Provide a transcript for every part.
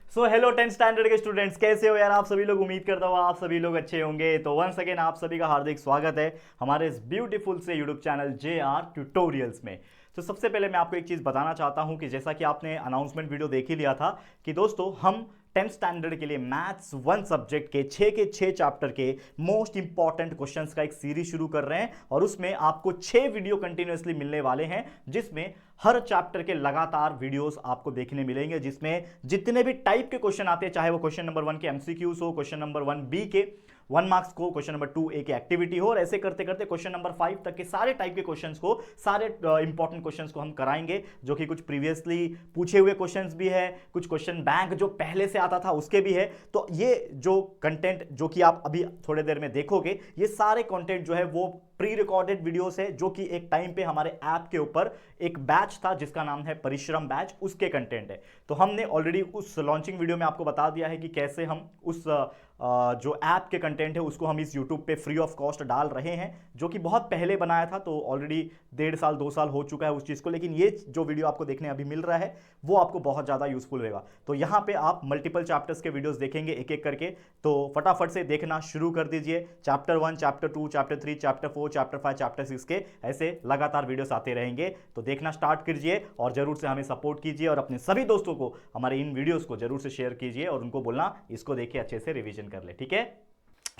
Hello 10th standard के students, कैसे हो यार आप सभी लोग। उम्मीद करता हूँ आप सभी लोग अच्छे होंगे। तो वंस अगेन आप सभी का हार्दिक स्वागत है हमारे इस ब्यूटीफुल से यूट्यूब चैनल JR ट्यूटोरियल्स में। तो सबसे पहले मैं आपको एक चीज़ बताना चाहता हूँ कि जैसा कि आपने अनाउंसमेंट वीडियो देख ही लिया था कि दोस्तों हम 10th स्टैंडर्ड के लिए मैथ्स 1 सब्जेक्ट के 6 चैप्टर के मोस्ट इंपॉर्टेंट क्वेश्चंस का एक सीरीज शुरू कर रहे हैं और उसमें आपको 6 वीडियो कंटिन्यूअसली मिलने वाले हैं, जिसमें हर चैप्टर के लगातार वीडियोस आपको देखने मिलेंगे, जिसमें जितने भी टाइप के क्वेश्चन आते हैं, चाहे वो क्वेश्चन नंबर 1 के एमसीक्यूज हो, क्वेश्चन नंबर 1 बी के 1 मार्क्स को, क्वेश्चन नंबर 2 ए की एक्टिविटी हो, और ऐसे करते करते क्वेश्चन नंबर 5 तक के सारे टाइप के क्वेश्चंस को, सारे इंपॉर्टेंट क्वेश्चंस को हम कराएंगे, जो कि कुछ प्रीवियसली पूछे हुए क्वेश्चंस भी है, कुछ क्वेश्चन बैंक जो पहले से आता था उसके भी है। तो ये जो कंटेंट जो कि आप अभी थोड़ी देर में देखोगे, ये सारे कंटेंट जो है वो प्री रिकॉर्डेड वीडियोस है, जो कि एक टाइम पे हमारे ऐप के ऊपर एक बैच था जिसका नाम है परिश्रम बैच, उसके कंटेंट है। तो हमने ऑलरेडी उस लॉन्चिंग वीडियो में आपको बता दिया है कि कैसे हम उस जो ऐप के कंटेंट है उसको हम इस यूट्यूब पे फ्री ऑफ कॉस्ट डाल रहे हैं, जो कि बहुत पहले बनाया था। तो ऑलरेडी 1.5 साल 2 साल हो चुका है उस चीज़ को, लेकिन ये जो वीडियो आपको देखने अभी मिल रहा है वो आपको बहुत ज़्यादा यूजफुल होगा। तो यहाँ पे आप मल्टीपल चैप्टर्स के वीडियोस देखेंगे एक एक करके, तो फटाफट से देखना शुरू कर दीजिए। Chapter 1, chapter 2, chapter 3, chapter 4, chapter 5, chapter 6 के ऐसे लगातार वीडियोस आते रहेंगे। तो देखना स्टार्ट कीजिए और जरूर से हमें सपोर्ट कीजिए और अपने सभी दोस्तों को हमारे इन वीडियोस को जरूर से शेयर कीजिए और उनको बोलना इसको देखिए, अच्छे से रिवीजन कर ले। ठीक है,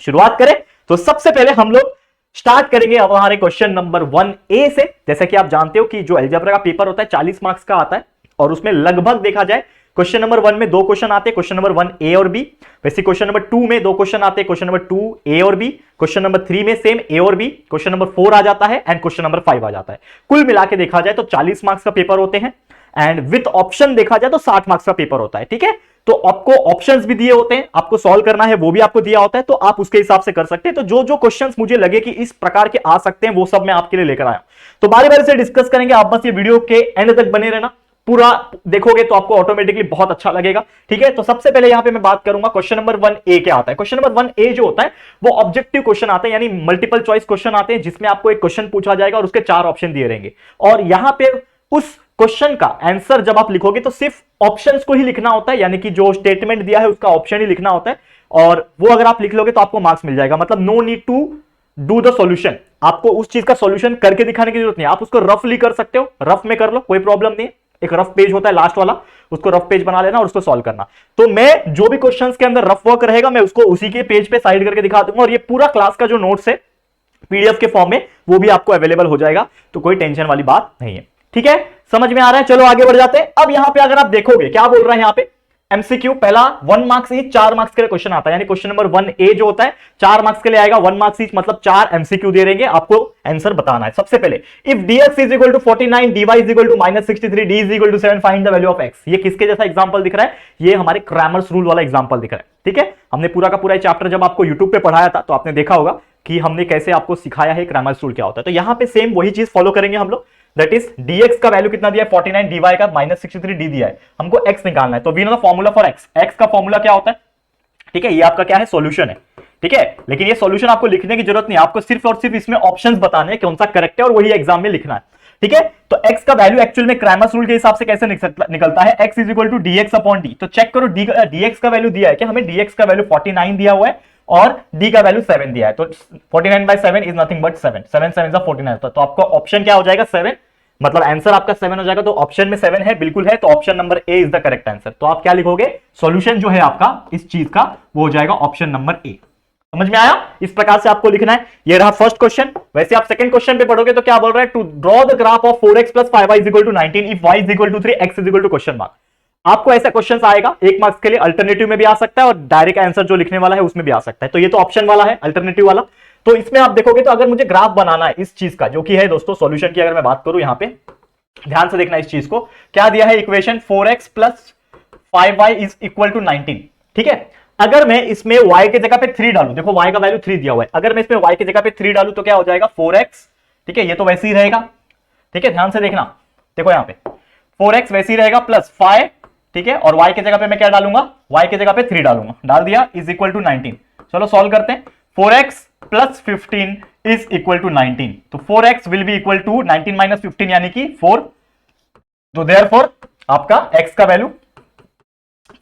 शुरुआत करें। तो सबसे पहले हम लोग स्टार्ट करेंगे अब हमारे क्वेश्चन नंबर 1A से। जैसे कि आप जानते हो कि जो अलजेब्रा का पेपर होता है 40 मार्क्स का आता है और उसमें लगभग देखा जाए क्वेश्चन नंबर 1 में 2 क्वेश्चन आते हैं, क्वेश्चन नंबर 1A और B। वैसे क्वेश्चन नंबर 2 में 2 क्वेश्चन आते हैं, क्वेश्चन नंबर 2A और B। क्वेश्चन नंबर 3 में सेम A और B। क्वेश्चन नंबर 4 आ जाता है एंड क्वेश्चन नंबर 5 आ जाता है। कुल मिला के देखा जाए तो 40 मार्क्स का पेपर होते हैं एंड विथ ऑप्शन देखा जाए तो 60 मार्क्स का पेपर होता है। ठीक है, तो आपको ऑप्शंस भी दिए होते हैं, आपको सॉल्व करना है वो भी आपको दिया होता है, तो आप उसके हिसाब से कर सकते हैं। तो जो जो क्वेश्चंस मुझे लगे कि इस प्रकार के आ सकते हैं वो सब मैं आपके लिए लेकर आया। तो बारी बारी से डिस्कस करेंगे, आप बस ये वीडियो के एंड तक बने रहना, पूरा देखोगे तो आपको ऑटोमेटिकली बहुत अच्छा लगेगा। ठीक है, तो सबसे पहले यहां पे मैं बात करूंगा क्वेश्चन नंबर 1A क्या आता है। क्वेश्चन नंबर 1A जो होता है वो ऑब्जेक्टिव क्वेश्चन आता है, यानी मल्टीपल चॉइस क्वेश्चन आते हैं, जिसमें आपको एक क्वेश्चन पूछा जाएगा और उसके 4 ऑप्शन दिए रहेंगे, और यहां पे उस क्वेश्चन का आंसर जब आप लिखोगे तो सिर्फ ऑप्शंस को ही लिखना होता है, यानी कि जो स्टेटमेंट दिया है उसका ऑप्शन ही लिखना होता है, और वो अगर आप लिख लोगे तो आपको मार्क्स मिल जाएगा। मतलब no need to do the solution, आपको उस चीज का सॉल्यूशन करके दिखाने की जरूरत नहीं है, आप उसको रफली कर सकते हो, रफ में कर लो, कोई प्रॉब्लम नहीं है। एक रफ पेज होता है लास्ट वाला, उसको रफ पेज बना लेना और उसको सॉल्व करना। तो मैं जो भी क्वेश्चंस के अंदर रफ वर्क रहेगा मैं उसको उसी के पेज पे साइड करके दिखा दूंगा, और ये पूरा क्लास का जो नोट्स है पीडीएफ के फॉर्म में वो भी आपको अवेलेबल हो जाएगा, तो कोई टेंशन वाली बात नहीं है। ठीक है, समझ में आ रहा है। चलो आगे बढ़ जाते हैं। अब यहां पे अगर आप देखोगे क्या बोल रहा है, यहां पे एमसीक्यू पहला 1 मार्क्स ईच 4 मार्क्स के लिए क्वेश्चन आता है, यानी क्वेश्चन नंबर 1A जो होता है 4 मार्क्स के लिए आएगा, 1 मार्क्स ईच मतलब 4 एमसीक्यू दे देंगे, आपको आंसर बताना है। सबसे पहले if dx is equal to 49, dy is equal to -63, d is equal to 7, find the value of x। ये किसके जैसा एग्जांपल दिख रहा है, ये हमारे क्रैमर्स रूल वाला एग्जांपल दिख रहा है। ठीक है, हमने पूरा का पूरा चैप्टर जब आपको यूट्यूब पे पढ़ाया था तो आपने देखा होगा कि हमने कैसे आपको सिखाया है क्रैमर्स रूल क्या होता है। तो यहां पे सेम वही चीज फॉलो करेंगे हम लोग, दैट इज dx का वैल्यू कितना दिया है 49, dy का -63, d दिया है, हमको x निकालना है। तो we know the formula for x का फॉर्मूला क्या होता है। ठीक है, ये आपका क्या है, सॉल्यूशन है। ठीक है, लेकिन ये सॉल्यूशन आपको लिखने की जरूरत नहीं है, आपको सिर्फ और सिर्फ इसमें ऑप्शंस बताने हैं कौन सा करेक्ट है और वही एग्जाम में लिखना है। ठीक है, तो x का वैल्यू एक्चुअल में क्रैमर्स रूल के हिसाब से कैसे निकलता है, x is equal to dx upon d। तो चेक करो dx का वैल्यू दिया है कि हमें dx का वैल्यू 49 दिया हुआ है और d का वैल्यू 7 दिया है, तो 49/7 इज नथिंग बट 7, 7 7 इज 49 होता है। तो आपका ऑप्शन क्या हो जाएगा 7, मतलब आंसर आपका 7 हो जाएगा। तो ऑप्शन में 7 है, बिल्कुल है, तो option number A is the correct answer. तो आप क्या लिखोगे, सॉल्यूशन जो है आपका इस चीज का वो हो जाएगा ऑप्शन नंबर ए। समझ में आया, इस प्रकार से आपको लिखना है। ये रहा फर्स्ट क्वेश्चन। वैसे आप सेकंड क्वेश्चन पे पढ़ोगे तो क्या बोल रहा है, to draw the graph of 4x + 5y = 19 if y = 3 x = question mark. आपको ऐसा क्वेश्चन आएगा 1 मार्क्स के लिए, अल्टरनेटिव में भी आ सकता है और डायरेक्ट आंसर जो लिखने वाला है उसमें भी आ सकता है। तो ये तो ऑप्शन वाला है, अल्टरनेटिव वाला। तो इसमें आप देखोगे तो अगर मुझे ग्राफ बनाना है इस चीज का, जो कि है दोस्तों सॉल्यूशन की, अगर मैं बात करूं यहां पे ध्यान से देखना इस चीज को, क्या दिया है इक्वेशन 4x + 5y = 19। ठीक है, अगर मैं इसमें y के जगह पे 3 डालूं, देखो y का वैल्यू 3 दिया हुआ है, अगर मैं इसमें y के जगह पे 3 डालूं तो क्या हो जाएगा 4x। ठीक है, ये तो वैसे ही रहेगा। ठीक है, ध्यान से देखना, देखो यहां पे 4x वैसे ही रहेगा प्लस 5। ठीक है, और y के जगह पे मैं क्या डालूंगा, y के जगह पे 3 डालूंगा, डाल दिया, इज इक्वल टू 19। चलो सॉल्व करते हैं। 4x + 15 इज इक्वल टू 19, तो 4x will be equal to 19 - 15 यानी कि 4। तो देयरफॉर आपका x का वैल्यू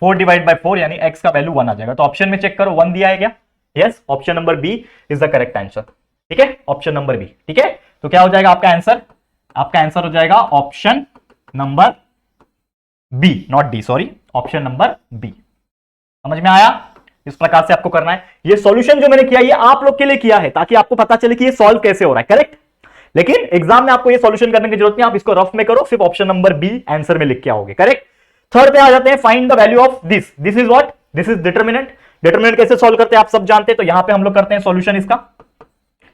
4 डिवाइड बाय 4 यानी x का वैल्यू 1 आ जाएगा। तो ऑप्शन में चेक करो 1 दिया है क्या? Yes, option number B is the correct answer. ठीक है, ऑप्शन नंबर बी। ठीक है, तो क्या हो जाएगा आपका आंसर? आपका आंसर हो जाएगा option number B, not D, sorry, option number B. समझ में आया? इस प्रकार से आपको करना है। ये सॉल्यूशन जो मैंने किया ये आप लोग के लिए किया है ताकि आपको पता चले कि ये सॉल्व कैसे हो रहा है, करेक्ट? लेकिन एग्जाम में आपको ये सॉल्यूशन करने की जरूरत नहीं, आप इसको रफ में करो, सिर्फ ऑप्शन नंबर बी आंसर में लिख के आओगे, करेक्ट? थर्ड पे आ जाते हैं, find the value of this. This is what? This is determinant. Determinant कैसे सॉल्व करते हैं आप सब जानते हैं, तो यहां पे हम लोग करते हैं सॉल्यूशन इसका।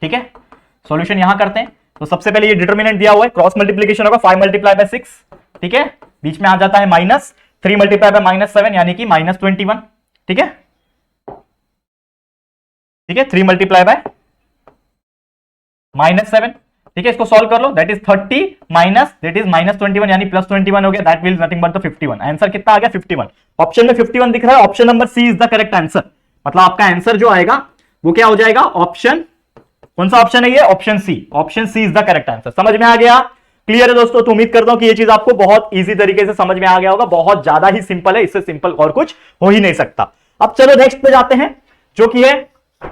ठीक है, सॉल्यूशन यहां करते हैं। तो सबसे पहले ये डिटरमिनेंट दिया हुआ है, क्रॉस मल्टीप्लीकेशन होगा 5 मल्टीप्लाई बाय 6। ठीक है, बीच में आ जाता है माइनस, 3 मल्टीप्लाई बाय -7 यानी कि -21। ठीक है, ठीक है, 3 मल्टीप्लाई बाय -7। ठीक है, इसको सॉल्व कर लो, that is 30 minus that is -21 यानी +21 हो गया, that will nothing but the 51। Answer कितना आ गया? 51। ऑप्शन में 51 दिख रहा है, option number C is the correct answer. मतलब आपका आंसर जो आएगा वो क्या हो जाएगा? ऑप्शन, कौन सा ऑप्शन है ये? Option C. Option C is the correct answer. समझ में आ गया? क्लियर है दोस्तों? तो उम्मीद करता हूं कि ये चीज आपको बहुत इजी तरीके से समझ में आ गया होगा। बहुत ज्यादा ही सिंपल है, इससे सिंपल और कुछ हो ही नहीं सकता। अब चलो नेक्स्ट पे जाते हैं, जो कि है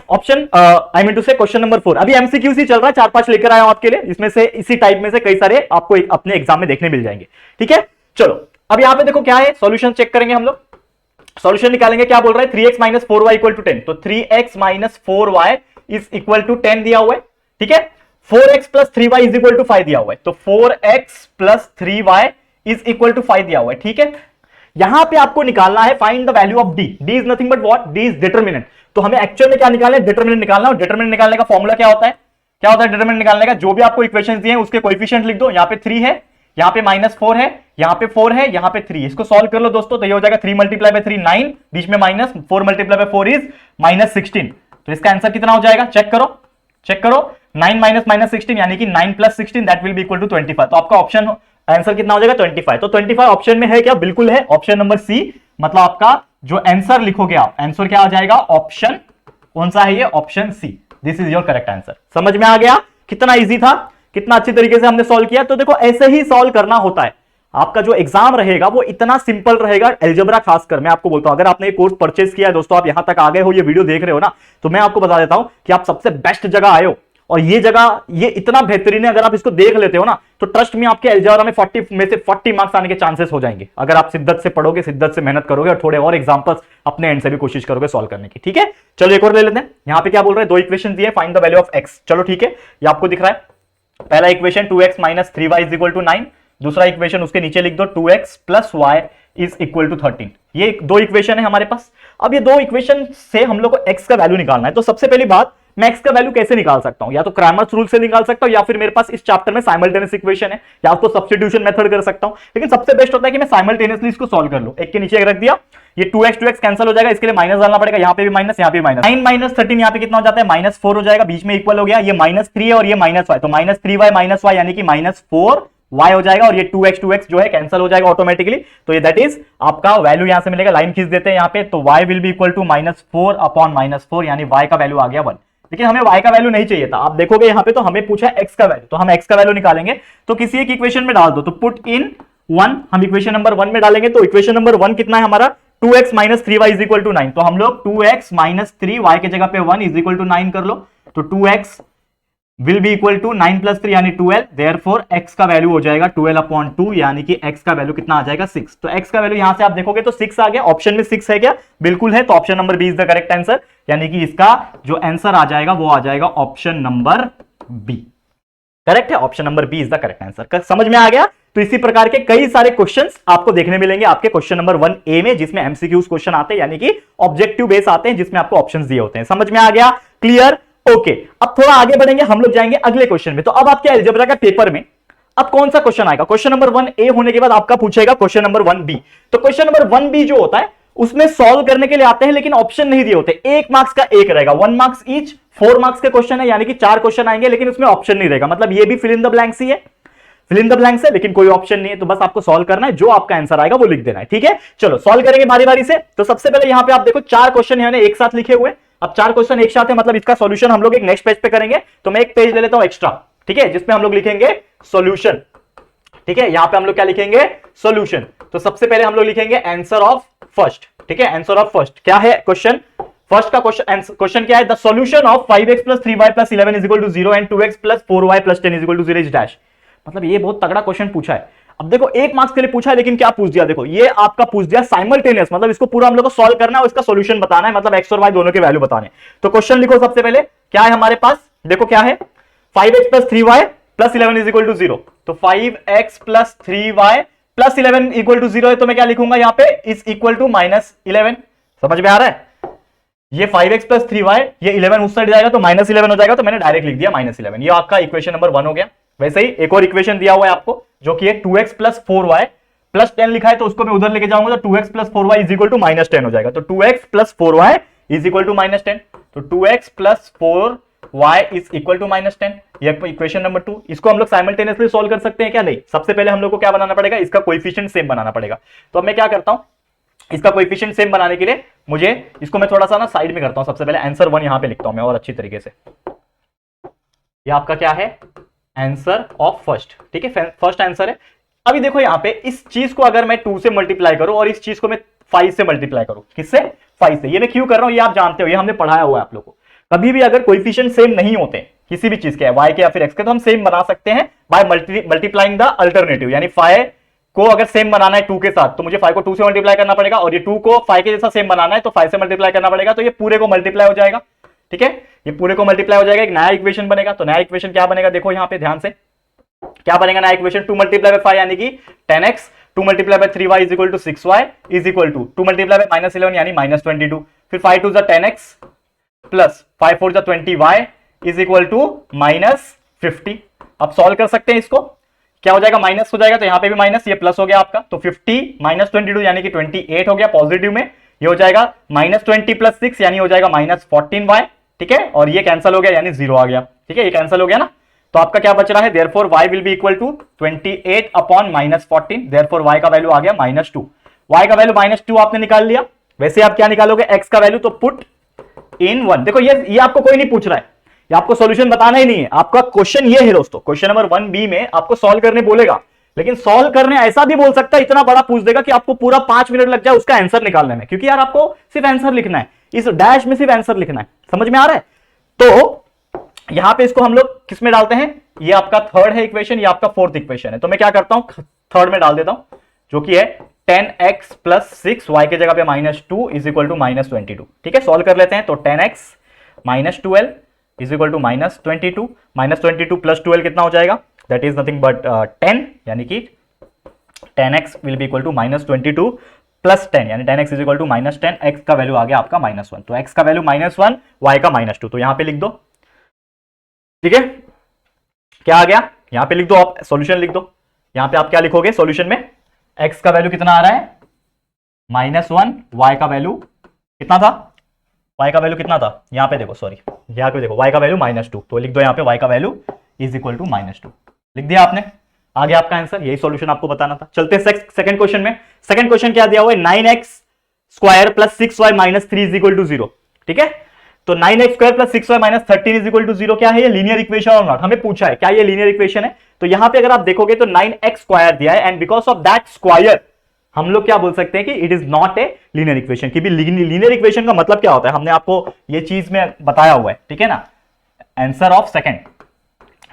ऑप्शन आई मीन टू से क्वेश्चन नंबर 4। अभी एमसीक्यू ही चल रहा है, 4-5 लेकर आया हूं आपके लिए, इसमें से इसी टाइप में से कई सारे आपको अपने एग्जाम में देखने मिल जाएंगे। ठीक है, चलो अब यहां पे देखो क्या है, सॉल्यूशन चेक करेंगे हम लोग, सॉल्यूशन निकालेंगे। क्या बोल रहा है? 3x - 4y = 10। तो 3x - 4y is equal to 10 दिया हुआ है। ठीक है, 4x + 3y = 5 दिया हुआ है। तो 4x + 3y is equal to 5 दिया हुआ है। ठीक है, यहां पे आपको निकालना है find the value of D. D is nothing but what? D is determinant. तो हमें एक्चुअल में क्या निकालना है? डिटरमिनेंट निकालना है। डिटरमिनेंट निकालने का फॉर्मूला क्या होता है? क्या होता है डिटरमिनेंट निकालने का? जो भी आपको इक्वेशंस दिए हैं उसके कोएफिशिएंट लिख दो। यहां पे 3 है, यहां पे -4 है, यहां पे 4 है, यहां पे 3। इसको सॉल्व कर लो दोस्तों, तो ये हो जाएगा 3 मल्टीप्लाई बाय 3 9, बीच में माइनस, 4 मल्टीप्लाई बाय 4 इज -16। तो इसका आंसर कितना हो जाएगा? चेक करो, चेक करो, 9 - -16 यानी कि 9 + 16 that will be equal to 25। तो आपका ऑप्शन आंसर कितना हो जाएगा? 25। तो 25 ऑप्शन में है क्या? बिल्कुल है, ऑप्शन नंबर सी। मतलब आपका जो आंसर लिखोगे आप, आंसर क्या आ जाएगा? ऑप्शन, कौन सा है ये? Option C. This is your correct answer. समझ में आ गया? कितना इजी था, कितना अच्छी तरीके से हमने सॉल्व किया। तो देखो ऐसे ही सॉल्व करना होता है। आपका जो एग्जाम रहेगा वो इतना सिंपल रहेगा, अलजेब्रा खासकर मैं आपको बोलता हूं। अगर आपने ये कोर्स परचेज किया है दोस्तों, आप यहां तक आ गए हो, ये वीडियो देख रहे हो ना, तो मैं आपको बता देता हूं कि आप सबसे बेस्ट जगह आए हो। और ये जगह ये इतना बेहतरीन है, अगर आप इसको देख लेते हो ना, तो ट्रस्ट में आपके अलजेब्रा में 40 में से 40 मार्क्स आने के चांसेस हो जाएंगे, अगर आप शिद्दत से पढ़ोगे, शिद्दत से मेहनत करोगे और थोड़े और एग्जांपल्स अपने एंड से भी कोशिश करोगे सॉल्व करने की। ठीक है, चलो एक और ले लेते हैं। यहां पे क्या बोल रहे हैं? 2 इक्वेशन दिए, find the value of x. चलो ठीक है, ये आपको दिख रहा है। पहला इक्वेशन 2x - 3y = 9। दूसरा इक्वेशन उसके नीचे लिख दो, 2x + y = 13। ये 2 इक्वेशन है हमारे पास। अब ये 2 इक्वेशन से हम लोग को x का वैल्यू निकालना है। तो सबसे पहली बात, मैं x का वैल्यू कैसे निकाल सकता हूं? या तो क्रैमर्स रूल से निकाल सकता हूं, या फिर मेरे पास इस चैप्टर में साइमल्टेनियस इक्वेशन है, या उसको सब्स्टिट्यूशन मेथड कर सकता हूं। लेकिन सबसे बेस्ट होता है कि मैं साइमल्टेनियसली इसको सॉल्व कर लूं। एक के नीचे एक रख दिया, ये 2x कैंसिल हो जाएगा, इसके लिए माइनस डालना पड़ेगा, यहां पे भी माइनस, यहां पे भी माइनस। 9 - 13 यहां पे कितना हो जाता है? -4 हो जाएगा, बीच में इक्वल हो गया, ये -3 है और ये -y, तो -3y - y यानी कि -4y हो जाएगा। और ये 2x जो है कैंसिल हो जाएगा ऑटोमेटिकली। तो ये दैट इज आपका वैल्यू यहां से मिलेगा, लाइन खींच देते हैं यहां पे, तो y will be equal to -4 upon -4 यानी y का वैल्यू आ गया 1। लेकिन हमें y का वैल्यू नहीं चाहिए था। आप देखोगे यहां पे तो हमें पूछा x का वैल्यू, तो हम x का वैल्यू निकालेंगे। तो किसी एक इक्वेशन में डाल दो, तो पुट इन 1, हम इक्वेशन नंबर 1 में डालेंगे। तो इक्वेशन नंबर 1 कितना है हमारा? 2x - 3y = 9। तो हम लोग 2x - 3y के जगह पे 1 = 9 कर लो। तो 2x will be equal to 9 + 3 यानी 12, देयरफॉर x का वैल्यू हो जाएगा 12/2 यानी कि x का वैल्यू कितना आ जाएगा? 6। तो x का वैल्यू यहां से आप देखोगे तो 6 आ गया। ऑप्शन में 6 है क्या? बिल्कुल है। तो option number B is the correct answer, यानी कि इसका जो आंसर आ जाएगा वो आ जाएगा ऑप्शन नंबर बी। करेक्ट है, option number B is the correct answer. समझ में आ गया? तो इसी प्रकार के कई सारे क्वेश्चंस आपको देखने मिलेंगे आपके क्वेश्चन नंबर 1A में, जिसमें एमसीक्यूज क्वेश्चन आते हैं, यानी कि ऑब्जेक्टिव बेस आते हैं, जिसमें आपको ऑप्शंस दिए होते हैं। समझ में आ गया? क्लियर? ओके, अब थोड़ा आगे बढ़ेंगे, हम लोग जाएंगे अगले क्वेश्चन में। तो अब आपके अलजेब्रा का पेपर में अब कौन सा क्वेश्चन आएगा? क्वेश्चन नंबर 1A होने के बाद आपका पूछेगा क्वेश्चन नंबर 1B। तो क्वेश्चन नंबर 1B जो होता है उसमें सॉल्व करने के लिए आते हैं, लेकिन ऑप्शन नहीं दिए होते। 1 मार्क्स का एक रहेगा, 1 मार्क्स ईच, 4 मार्क्स के क्वेश्चन है, यानी कि 4 क्वेश्चन आएंगे, लेकिन उसमें ऑप्शन नहीं रहेगा। मतलब ये भी फिल इन द ब्लैंक्स ही है, फिल इन द ब्लैंक्स है, लेकिन कोई ऑप्शन नहीं है। तो बस आपको सॉल्व करना है, जो आपका आंसर आएगा वो लिख देना है। ठीक है, चलो सॉल्व करेंगे बारी बारी से। तो सबसे पहले यहां पे आप देखो 4 क्वेश्चन है एक साथ लिखे हुए। अब 4 क्वेश्चन एक साथ है, मतलब इसका सॉल्यूशन हम लोग एक नेक्स्ट पेज पे करेंगे। तो मैं एक पेज ले लेता हूं एक्स्ट्रा, ठीक है, जिसमें हम लोग लिखेंगे सॉल्यूशन। ठीक है, यहां पे हम लोग क्या लिखेंगे? सॉल्यूशन। तो सबसे पहले हम लोग लिखेंगे आंसर ऑफ फर्स्ट। ठीक है, आंसर ऑफ फर्स्ट क्या है क्वेश्चन, फर्स्ट का क्वेश्चन क्या है, the solution of 5x plus 3y plus 11 is equal to 0 and 2x plus 4y plus 10 is equal to 0 is dash. मतलब ये बहुत तगड़ा क्वेश्चन पूछा है। अब देखो 1 मार्क्स के लिए पूछा है, लेकिन क्या पूछ दिया, देखो ये आपका पूछ दिया साइमल्टेनियस, मतलब इसको पूरा हम लोग को सॉल्व करना है और इसका सॉल्यूशन बताना है, मतलब x और y दोनों के वैल्यू बताने। तो क्वेश्चन लिखो सबसे पहले, क्या है हमारे पास, देखो क्या है, 5x plus 3y plus 11 is equal to 0। तो 5x plus 3y plus 11 equal to 0 है, तो मैं क्या लिखूंगा यहाँ पे, इज इक्वल टू -11। समझ में आ रहा है, ये 5x प्लस 3y, ये 11 उस साइड जाएगा तो -11 हो जाएगा, तो मैंने डायरेक्ट लिख दिया -11। ये आपका इक्वेशन नंबर 1 हो गया। वैसे ही एक और इक्वेशन दिया हुआ है आपको, जो कि है 2x प्लस 4y प्लस 10 लिखा है, तो उसको मैं उधर लेके जाऊंगा तो 2x plus 4y is equal to -10 हो जाएगा। तो 2x plus 4y is equal to -10, तो 2x plus 4y is equal to -10, ये इक्वेशन नंबर 2। इसको हम लोग साइमल्टेनियसली सॉल्व कर सकते हैं क्या, नहीं, सबसे पहले हम लोग को क्या बनाना पड़ेगा, इसका कोएफिशिएंट सेम बनाना पड़ेगा। तो अब मैं क्या करता हूं, इसका कोएफिशिएंट सेम बनाने के लिए मुझे इसको मैं थोड़ा सा ना साइड में करता हूं। सबसे पहले आंसर 1 यहां पे लिखता हूं मैं और अच्छी तरीके से, ये आपका क्या है, आंसर ऑफ फर्स्ट, ठीक है, फर्स्ट आंसर है। अभी देखो यहां पे इस चीज को अगर मैं 2 से मल्टीप्लाई करूं और इस चीज को मैं 5 से मल्टीप्लाई करूं, किससे, 5 से, ये मैं क्यों कर रहा हूं, ये आप जानते हो, ये हमने पढ़ाया हुआ है आप लोग को। कभी भी अगर कोएफिशिएंट सेम नहीं होते किसी भी चीज के, y के या फिर x के, तो हम सेम बना सकते हैं बाय मल्टीप्लाइंग द अल्टरनेटिव। यानी 5 को अगर सेम बनाना है 2 के साथ, तो मुझे 5 को 2 से मल्टीप्लाई करना पड़ेगा, और ये 2 को 5 के जैसा सेम बनाना है तो 5 से मल्टीप्लाई करना पड़ेगा, तो ये पूरे को मल्टीप्लाई हो जाएगा। ठीक है, ये पूरे को मल्टीप्लाई हो जाएगा, एक नया इक्वेशन बनेगा। तो नया इक्वेशन क्या बनेगा, देखो यहां पे ध्यान से क्या बनेगा नया इक्वेशन, 2 मल्टीप्लाई बाय 5 यानी कि 10x, 2 multiply by 3y is equal to 6y is equal to 2 multiply by -11 यानी -22, फिर 5 2 10x plus 5 4 20y is equal to -50। अब सॉल्व कर सकते हैं इसको, क्या हो जाएगा, माइनस हो जाएगा, तो यहां पे भी माइनस, ये प्लस हो गया आपका, तो 50 -22 यानी कि 28 हो गया पॉजिटिव में, ये हो जाएगा -20 प्लस 6 यानी हो जाएगा -14y। ठीक है, और ये कैंसिल हो गया यानी 0 आ गया। ठीक है, ये कैंसिल हो गया ना, तो आपका क्या बच रहा है, therefore y will be equal to 28 upon -14, therefore y का वैल्यू आ गया -2। y का वैल्यू -2 आपने निकाल लिया। वैसे आप क्या निकालोगे, x का वैल्यू, तो पुट इन 1। देखो ये आपको कोई नहीं पूछ रहा है, ये आपको सॉल्यूशन बताना ही नहीं है, आपका क्वेश्चन ये है दोस्तों, क्वेश्चन नंबर 1b में आपको सॉल्व करने बोलेगा, लेकिन सॉल्व करने ऐसा भी बोल सकता है, इतना बड़ा पूछ देगा कि आपको पूरा 5 मिनट लग जाए उसका आंसर निकालने में, क्योंकि यार आपको सिर्फ आंसर लिखना है, इस डैश में सिर्फ आंसर लिखना है। समझ में आ रहा है, तो यहां पे इसको हम लोग किस में डालते हैं, ये आपका थर्ड है इक्वेशन, ये आपका फोर्थ इक्वेशन है, तो मैं क्या करता हूं, थर्ड में डाल देता हूं, जो कि है 10x प्लस 6 y के जगह पे -2 इज इक्वल टू -22। ठीक है, सॉल्व कर लेते हैं, तो 10x minus 12 is equal to -22, -22 plus 12 कितना हो जाएगा, दैट इज नथिंग बट 10, यानी कि 10x will be equal to -22 plus 10, यानी 10x is equal to -10, x का वैल्यू आ गया आपका -1, तो x का वैल्यू -1, y का -2, तो यहां पे लिख दो। ठीक है, क्या आ गया, यहां पे लिख दो, आप सॉल्यूशन लिख दो। यहां पे आप क्या लिखोगे सॉल्यूशन में, x का वैल्यू कितना आ रहा है -1, y का वैल्यू कितना था, y का वैल्यू कितना था, यहां पे देखो, सॉरी यहां पे देखो, y का वैल्यू -2, तो लिख दो यहां पे y का वैल्यू इज इक्वल टू -2, लिख दिया आपने, आ गया आपका आंसर। यही सॉल्यूशन आपको बताना था। चलते हैं सेकंड क्वेश्चन में। सेकंड क्वेश्चन क्या दिया हुआ है, 9x square plus 6y minus 3 is equal to 0। ठीक है, तो 9x square plus 6y minus 13 is equal to 0 क्या है, ये लीनियर इक्वेशन और नॉट, हमें पूछा है क्या ये लीनियर इक्वेशन है। तो यहां पे अगर आप देखोगे तो 9x स्क्वायर दिया है, and because of that square हम लोग क्या बोल सकते हैं कि it is not a linear equation. कि लीनियर इक्वेशन का मतलब क्या होता है, हमने आपको ये चीज में बताया हुआ है। ठीक है ना, answer of second,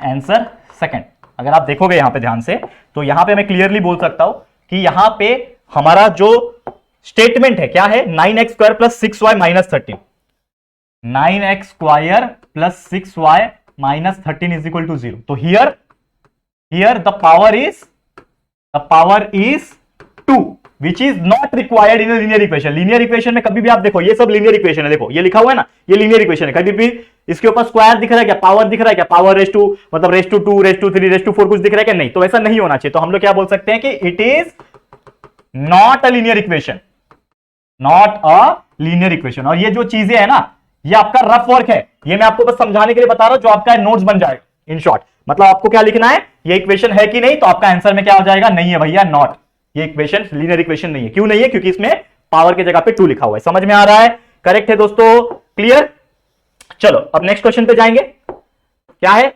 answer second अगर आप देखोगे यहां पे ध्यान से, तो यहां पे मैं क्लियरली बोल सकता हूं कि यहां पे हमारा जो स्टेटमेंट है क्या है, 9x square plus 6y minus 13, 9x square plus 6y minus 13 is equal to 0। तो here the power is 2 which is not required in a linear equation। Linear equation में कभी भी आप देखो, ये सब लीनियर इक्वेशन है, देखो ये लिखा हुआ है ना, ये लीनियर इक्वेशन है, कभी भी इसके ऊपर स्क्वायर दिख रहा है क्या, पावर दिख रहा है क्या, पावर रेस टू मतलब raise to 2 raise to 3 raise to 4 कुछ दिख रहा है क्या, नहीं, तो ऐसा नहीं होना चाहिए। तो हम लोग क्या बोल सकते हैं कि it is not a linear equation, not a linear equation. और ये जो चीजें है ना, ये आपका रफ वर्क है, ये मैं आपको बस समझाने के लिए बता रहा हूं, जो आपका नोट्स बन जाएगा। इन शॉर्ट मतलब आपको क्या लिखना है, ये इक्वेशन है कि नहीं, तो आपका आंसर में क्या हो जाएगा, नहीं है भैया, नॉट, ये इक्वेशन लीनियर इक्वेशन नहीं है। क्यों नहीं है, क्योंकि इसमें पावर की जगह पे 2 लिखा हुआ है। समझ में आ रहा है, करेक्ट है दोस्तों, क्लियर। चलो अब नेक्स्ट क्वेश्चन पे जाएंगे, क्या है,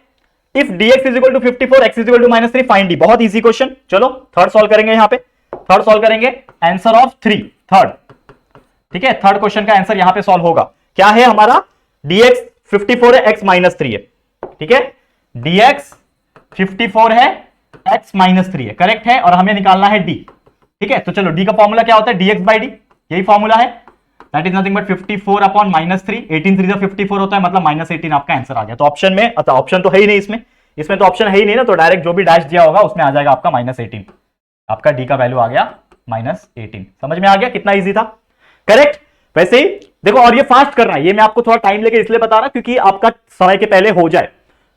if dx is equal to 54 x is equal to -3 find d। बहुत इजी क्वेश्चन, चलो थर्ड सॉल्व करेंगे, यहां पे थर्ड सॉल्व करेंगे, आंसर ऑफ 3, थर्ड ठीक है, थर्ड क्वेश्चन का आंसर यहां पे सॉल्व होगा। क्या है हमारा, dx 54 है, x माइनस 3 है। ठीक है, dx 54 है, x माइनस 3 है, करेक्ट है, और हमें निकालना है d। ठीक है, तो चलो d का फॉर्मूला क्या होता है, dx बाई डी, यही फॉर्मूला है, that is nothing but 54 upon minus 3, 18 3 54 होता है, मतलब माइनस 18 आपका आंसर आ गया। तो ऑप्शन में, अच्छा ऑप्शन तो है ही नहीं इसमें तो ऑप्शन है ही नहीं ना, तो डायरेक्ट जो भी डैश दिया होगा उसमें आ जाएगा आपका माइनस 18, आपका डी का वैल्यू आ गया माइनस 18। समझ में आ गया कितना ईजी था, करेक्ट। वैसे ही देखो, और ये फास्ट करना है, ये मैं आपको थोड़ा टाइम लेके इसलिए बता रहा क्योंकि आपका समय के पहले हो जाए।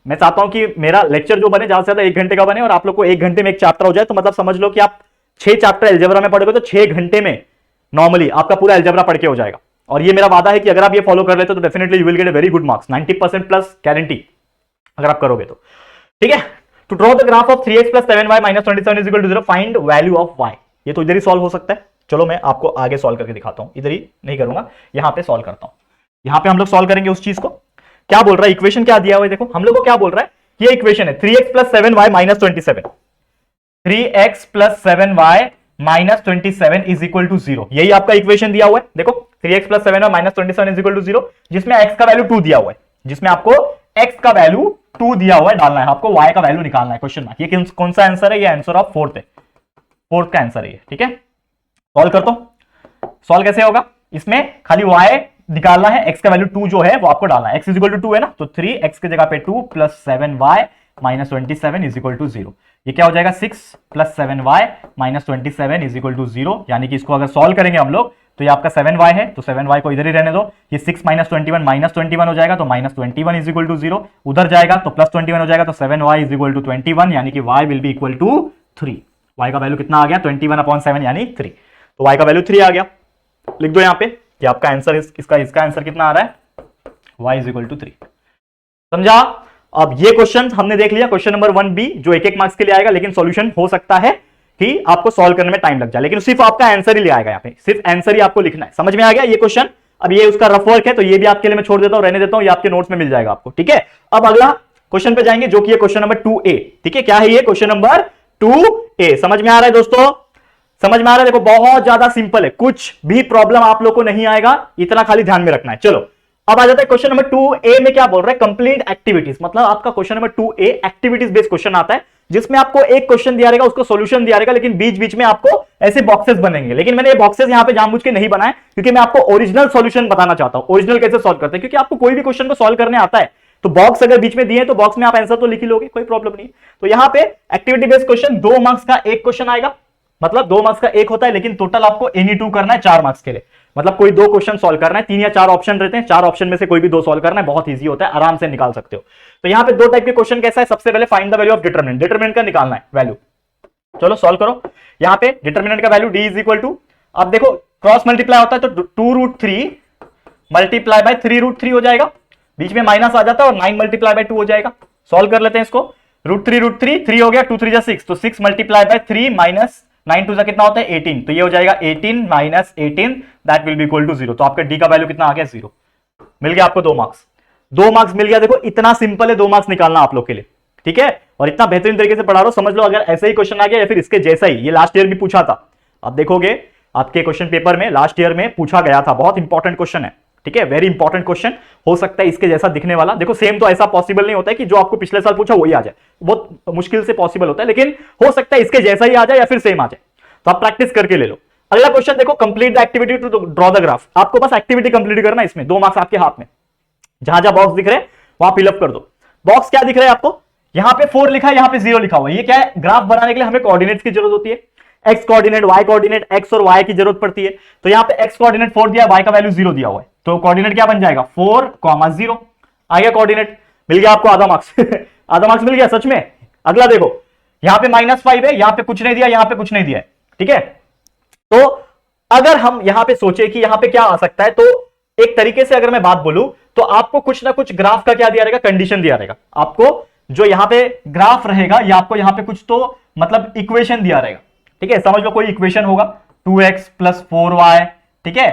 मैं चाहता हूं कि मेरा लेक्चर जो बने ज्यादा से ज्यादा 1 घंटे का बने और आप लोग को 1 घंटे में एक चैप्टर हो जाए, तो मतलब समझ लो कि आप 6 चैप्टर अलजेब्रा में पढ़ोगे तो 6 घंटे में नॉर्मली आपका पूरा अलजेब्रा पढ़ के हो जाएगा। और ये मेरा वादा है कि अगर आप ये फॉलो कर लेते हो तो definitely you will get a very good marks, 90% plus guarantee अगर आप करोगे तो। ठीक है, to draw the graph of 3x plus 7y minus 27 is equal to 0, find value of y। ये तो इधर ही सॉल्व हो सकता है, चलो मैं आपको आगे सॉल्व करके दिखाता हूं, इधर ही नहीं करूंगा, यहां पे सॉल्व करता हूं। यहां पे हम लोग सॉल्व करेंगे उस चीज को। क्या बोल रहा है, इक्वेशन क्या दिया हुआ है, देखो हम लोग को क्या बोल रहा है, ये इक्वेशन है 3x plus 7y minus 27, 3x plus 7y minus 27 is equal to 0, यही आपका इक्वेशन दिया हुआ है। देखो 3x plus 7y minus 27 is equal to 0, जिसमें x का वैल्यू 2 दिया हुआ है, जिसमें आपको x का वैल्यू 2 दिया हुआ है, डालना है आपको, y का वैल्यू निकालना है, क्वेश्चन मार्क। ये कौन सा आंसर है, ये आंसर ऑफ फोर्थ है, फोर्थ का आंसर है ये। ठीक है, सॉल्व करता हूं, सॉल्व कैसे होगा, इसमें खाली y निकालना है, x का वैल्यू 2 जो है वो आपको डालना है, x इज इक्वल टू 2 है ना, तो 3x की जगह पे 2 plus 7y minus 27 is equal to 0। ये क्या हो जाएगा, 6 plus 7y minus 27 is equal to 0, यानी कि इसको अगर सॉल्व करेंगे हम लोग तो ये आपका 7y है, तो 7y को इधर ही रहने दो, ये 6 माइनस 21 माइनस 21 हो जाएगा, तो माइनस 21 इज इक्वल टू 0, उधर जाएगा तो प्लस 21 हो जाएगा, तो 7y इज इक्वल टू 21, यानी कि y will be equal to 3। y का वैल्यू कितना आ गया, 21 अपॉन 7 यानी 3, तो y का वैल्यू 3 आ गया, लिख दो यहाँ पे, ये आपका आंसर, इसका आंसर कितना आ रहा है, y इज इक्वल टू 3। समझा। अब ये क्वेश्चन हमने देख लिया, क्वेश्चन नंबर 1b जो एक मार्क्स के लिए आएगा, लेकिन सॉल्यूशन हो सकता है कि आपको सॉल्व करने में टाइम लग जाए, लेकिन सिर्फ आपका आंसर ही ले आएगा, यहाँ पे सिर्फ आंसर ही आपको लिखना है। समझ में आ गया ये क्वेश्चन। अब ये उसका रफ वर्क है, तो ये भी आपके लिए मैं छोड़ देता हूं, रहने देता हूं, ये आपके नोट्स में मिल जाएगा आपको। ठीक है, अब अगला क्वेश्चन पे जाएंगे जो कि है क्वेश्चन नंबर 2a। ठीक है, क्या है ये, क्वेश्चन नंबर 2a। समझ में आ रहा है दोस्तों, समझ में आ रहा है, देखो बहुत ज्यादा सिंपल है, कुछ भी प्रॉब्लम आप लोग को नहीं आएगा, इतना खाली ध्यान में रखना है। चलो अब आ जाता है क्वेश्चन नंबर 2a में, क्या बोल रहा है, कंप्लीट एक्टिविटीज, मतलब आपका question number 2a activities based question आता है, जिसमें आपको एक क्वेश्चन दिया रहेगा, उसको सॉल्यूशन दिया रहेगा, लेकिन बीच बीच में आपको ऐसे बॉक्सेस बनेंगे। लेकिन मैंने ये बॉक्सेस यहां पे जानबूझ के नहीं बनाए, क्योंकि मैं आपको ओरिजिनल सॉल्यूशन बताना चाहता हूं, ओरिजिनल कैसे सॉल्व करते हैं, क्योंकि आपको कोई भी क्वेश्चन को सॉल्व करने आता है तो बॉक्स अगर बीच में दिए तो बॉक्स में आप आंसर तो लिख ही लोगे, कोई प्रॉब्लम नहीं। तो यहां पे एक्टिविटी बेस्ड क्वेश्चन 2 मार्क्स का एक क्वेश्चन आएगा, मतलब 2 मार्क्स का एक होता है, लेकिन टोटल आपको एनी 2 करना है 4 मार्क्स के लिए, मतलब कोई 2 क्वेश्चन सॉल्व करना है, 3 या 4 ऑप्शन रहते हैं, 4 ऑप्शन में से कोई भी 2 सॉल्व करना है, बहुत इजी होता है, आराम से निकाल सकते हो। तो यहां पे 2 टाइप के क्वेश्चन कैसा है, सबसे पहले find the value of determinant, determinant का निकालना है वैल्यू। चलो सॉल्व करो, यहां पे डिटरमिनेंट का value d is equal to, अब देखो क्रॉस मल्टीप्लाई होता है तो 2√3 मल्टीप्लाई बाय 3√3 हो जाएगा, बीच में माइनस आ जाता है और 9 मल्टीप्लाई बाय 2 हो जाएगा। सॉल्व कर लेते हैं इसको, √3 3 हो गया, 2 3 6, तो 6 मल्टीप्लाई बाय 3 माइनस 9 2 कितना होता है 18, तो ये हो जाएगा 18 minus 18 that will be equal to 0। तो आपका डी का वैल्यू कितना आ गया, 0। मिल गया आपको 2 मार्क्स, 2 मार्क्स मिल गया। देखो इतना सिंपल है 2 मार्क्स निकालना आप लोग के लिए, ठीक है, और इतना बेहतरीन तरीके से पढ़ा रहा हूं, समझ लो अगर ऐसे ही क्वेश्चन आ गया या फिर इसके जैसा ही, ये लास्ट ईयर भी पूछा था, आप देखोगे आपके क्वेश्चन पेपर में लास्ट ईयर में पूछा गया था, बहुत इंपॉर्टेंट क्वेश्चन है, ठीक है, वेरी इंपॉर्टेंट क्वेश्चन, हो सकता है इसके जैसा दिखने वाला। देखो सेम तो ऐसा पॉसिबल नहीं होता है कि जो आपको पिछले साल पूछा वही आ जाए, बहुत मुश्किल से पॉसिबल होता है, लेकिन हो सकता है इसके जैसा ही आ जाए या फिर सेम आ जाए, तो आप प्रैक्टिस करके ले लो। अगला क्वेश्चन देखो, complete the activity to draw the graph, आपको बस एक्टिविटी कंप्लीट करना है, इसमें 2 मार्क्स आपके हाथ में, जहां जहां बॉक्स दिख रहे हैं वहां फिलअप कर दो। बॉक्स क्या दिख रहा है आपको, यहां पे 4 लिखा है, यहां पे 0 लिखा हुआ है, ये क्या है, ग्राफ बनाने के लिए हमें कोऑर्डिनेट्स की जरूरत होती है, x coordinate, y coordinate, x और वाई की जरूरत पड़ती है, तो यहां पे एक्स कोऑर्डिनेट 4 दिया, वाई का वैल्यू 0 दिया हुआ है, तो कोऑर्डिनेट क्या बन जाएगा 4, 0 आ गया, कोऑर्डिनेट मिल गया आपको आधा मार्क्स आधा मार्क्स मिल गया सच में। अगला देखो, यहां पे -5 है, यहां पे कुछ नहीं दिया, यहां पे कुछ नहीं दिया है, ठीक है, तो अगर हम यहां पे सोचे कि यहां पे क्या आ सकता है, तो एक तरीके से अगर मैं बात बोलूं तो आपको कुछ ना कुछ ग्राफ का क्या दिया रहेगा, कंडीशन दिया रहेगा आपको, जो यहां पे ग्राफ रहेगा या आपको यहां पे कुछ तो मतलब इक्वेशन दिया रहेगा, ठीक है, समझ लो कोई इक्वेशन होगा 2x + 4y, ठीक है,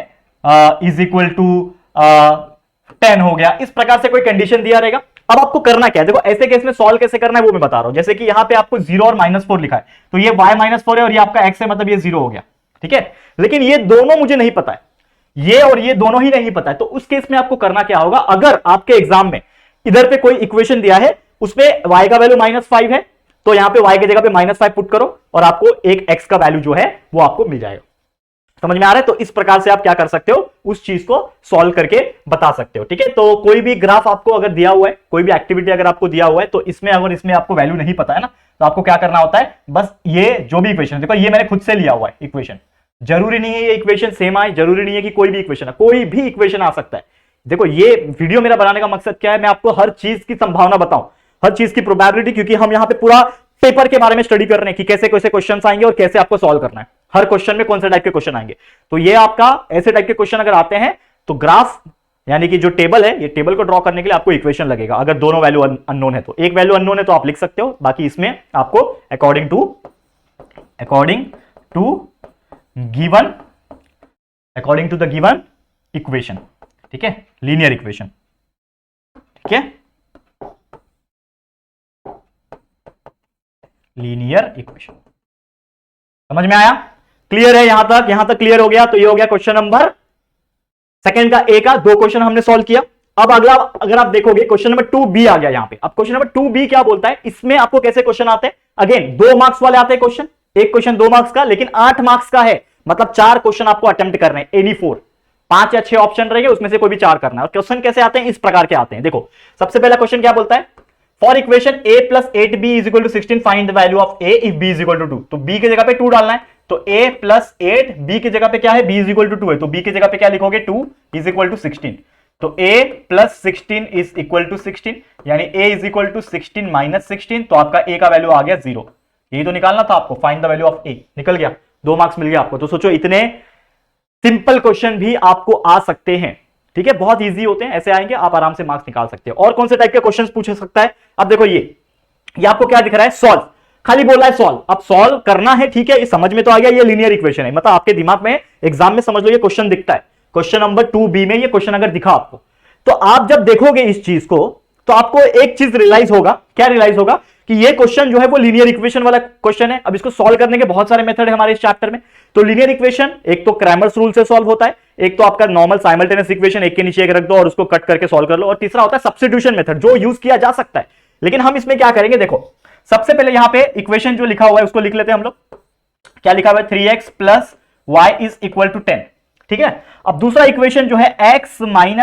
इज इक्वल टू 10 हो गया, इस प्रकार से कोई कंडीशन दिया रहेगा। अब आपको करना क्या है, देखो ऐसे केस में सॉल्व कैसे करना है वो मैं बता रहा हूं, जैसे कि यहां पे आपको 0 और -4 लिखा है, तो ये y -4 है और ये आपका x है, मतलब ये 0 हो गया, ठीक है, लेकिन ये दोनों मुझे नहीं पता है ये और ये दोनों ही नहीं पता है, तो उस केस में आपको करना क्या होगा, अगर आपके एग्जाम में इधर पे कोई इक्वेशन दिया है उसमें y का वैल्यू -5 है, तो यहां पे y की जगह पे -5 पुट करो और आपको एक x का वैल्यू जो है वो आपको मिल जाएगा। समझ में आ रहा है? तो इस प्रकार से आप क्या कर सकते हो, उस चीज को सॉल्व करके बता सकते हो। ठीक है, तो कोई भी ग्राफ आपको अगर दिया हुआ है, कोई भी एक्टिविटी अगर आपको दिया हुआ है, तो इसमें अगर इसमें आपको वैल्यू नहीं पता है ना, तो आपको क्या करना होता है, बस ये जो भी इक्वेशन, देखो ये मैंने खुद से लिया हुआ है इक्वेशन, जरूरी नहीं है ये इक्वेशन सेम आए, जरूरी नहीं है कि कोई भी इक्वेशन है, कोई भी इक्वेशन आ सकता है। देखो ये वीडियो मेरा बनाने का मकसद क्या है, मैं आपको हर चीज की संभावना बताऊं, हर चीज की प्रोबेबिलिटी, क्योंकि हम यहां पे पूरा पेपर के बारे में स्टडी कर रहे हैं कि कैसे कैसे क्वेश्चन आएंगे और कैसे आपको सॉल्व करना है, हर क्वेश्चन में कौन से टाइप के क्वेश्चन आएंगे। तो ये आपका ऐसे टाइप के क्वेश्चन अगर आते हैं तो ग्राफ यानी कि जो टेबल है, ये टेबल को ड्रॉ करने के लिए आपको इक्वेशन लगेगा। अगर दोनों वैल्यू अननोन है, तो एक वैल्यू अननोन है तो आप लिख सकते हो, बाकी इसमें आपको according to the given equation, ठीक है, लीनियर इक्वेशन, ठीक है, लीनियर इक्वेशन। समझ में आया? क्लियर है यहां तक क्लियर हो गया? तो ये हो गया क्वेश्चन नंबर सेकंड का, ए का, दो क्वेश्चन हमने सॉल्व किया। अब अगला अगर आप देखोगे क्वेश्चन नंबर 2b आ गया यहां पे। अब क्वेश्चन नंबर 2b क्या बोलता है, इसमें आपको कैसे क्वेश्चन आते हैं, अगेन 2 मार्क्स वाले आते हैं क्वेश्चन, एक क्वेश्चन 2 मार्क्स का, लेकिन 8 मार्क्स का है, मतलब 4 क्वेश्चन आपको अटेम्प्ट करने हैं, एनी 4, 5 या 6 ऑप्शन रहेंगे, उसमें से कोई भी 4 करना है। और क्वेश्चन कैसे आते हैं, इस प्रकार के आते हैं। देखो सबसे पहला क्वेश्चन क्या बोलता है, for equation a + 8b = 16 find the value of a if b = 2। तो b की जगह पे 2 डालना है, तो a + 8, b की जगह पे क्या है, b = 2 है, तो b की जगह पे क्या लिखोगे, 2 = 16। तो a + 16 = 16, यानी a = 16 - 16, तो आपका a का वैल्यू आ गया 0। यही तो निकालना था आपको, find the value of a, निकल गया, 2 मार्क्स मिल गया आपको। तो सोचो इतने सिंपल क्वेश्चन भी आपको आ सकते हैं, ठीक है, बहुत इजी होते हैं, ऐसे आएंगे आप आराम से मार्क्स निकाल सकते हो। और कौन से टाइप के क्वेश्चंस पूछ सकता है, अब देखो ये आपको क्या दिख रहा है, सॉल्व, खाली बोला है सॉल्व। अब सॉल्व करना है, ठीक है, ये समझ में तो आ गया, ये लीनियर इक्वेशन है, मतलब आपके दिमाग में एग्जाम में समझ लो ये क्वेश्चन दिखता है। क्वेश्चन नंबर 2b में ये क्वेश्चन अगर दिखा आपको, तो आप जब देखोगे इस चीज को, तो आपको एक चीज रियलाइज होगा, क्या रियलाइज होगा, कि ये क्वेश्चन जो है वो लीनियर इक्वेशन वाला क्वेश्चन है। अब इसको सॉल्व करने के बहुत सारे मेथड है हमारे इस चैप्टर में। तो लीनियर इक्वेशन एक तो क्रैमर्स रूल से सॉल्व होता है, एक तो आपका नॉर्मल साइमल्टेनियस इक्वेशन, एक के नीचे एक रख दो और उसको कट करके सॉल्व कर लो, और तीसरा होता है सब्स्टिट्यूशन मेथड, जो यूज किया जा सकता है। लेकिन हम इसमें क्या करेंगे, देखो सबसे पहले यहां पे इक्वेशन जो लिखा हुआ है उसको लिख लेते हैं हम लोग। क्या लिखा हुआ है, 3x + y = 10, ठीक है। अब दूसरा इक्वेशन जो है x - y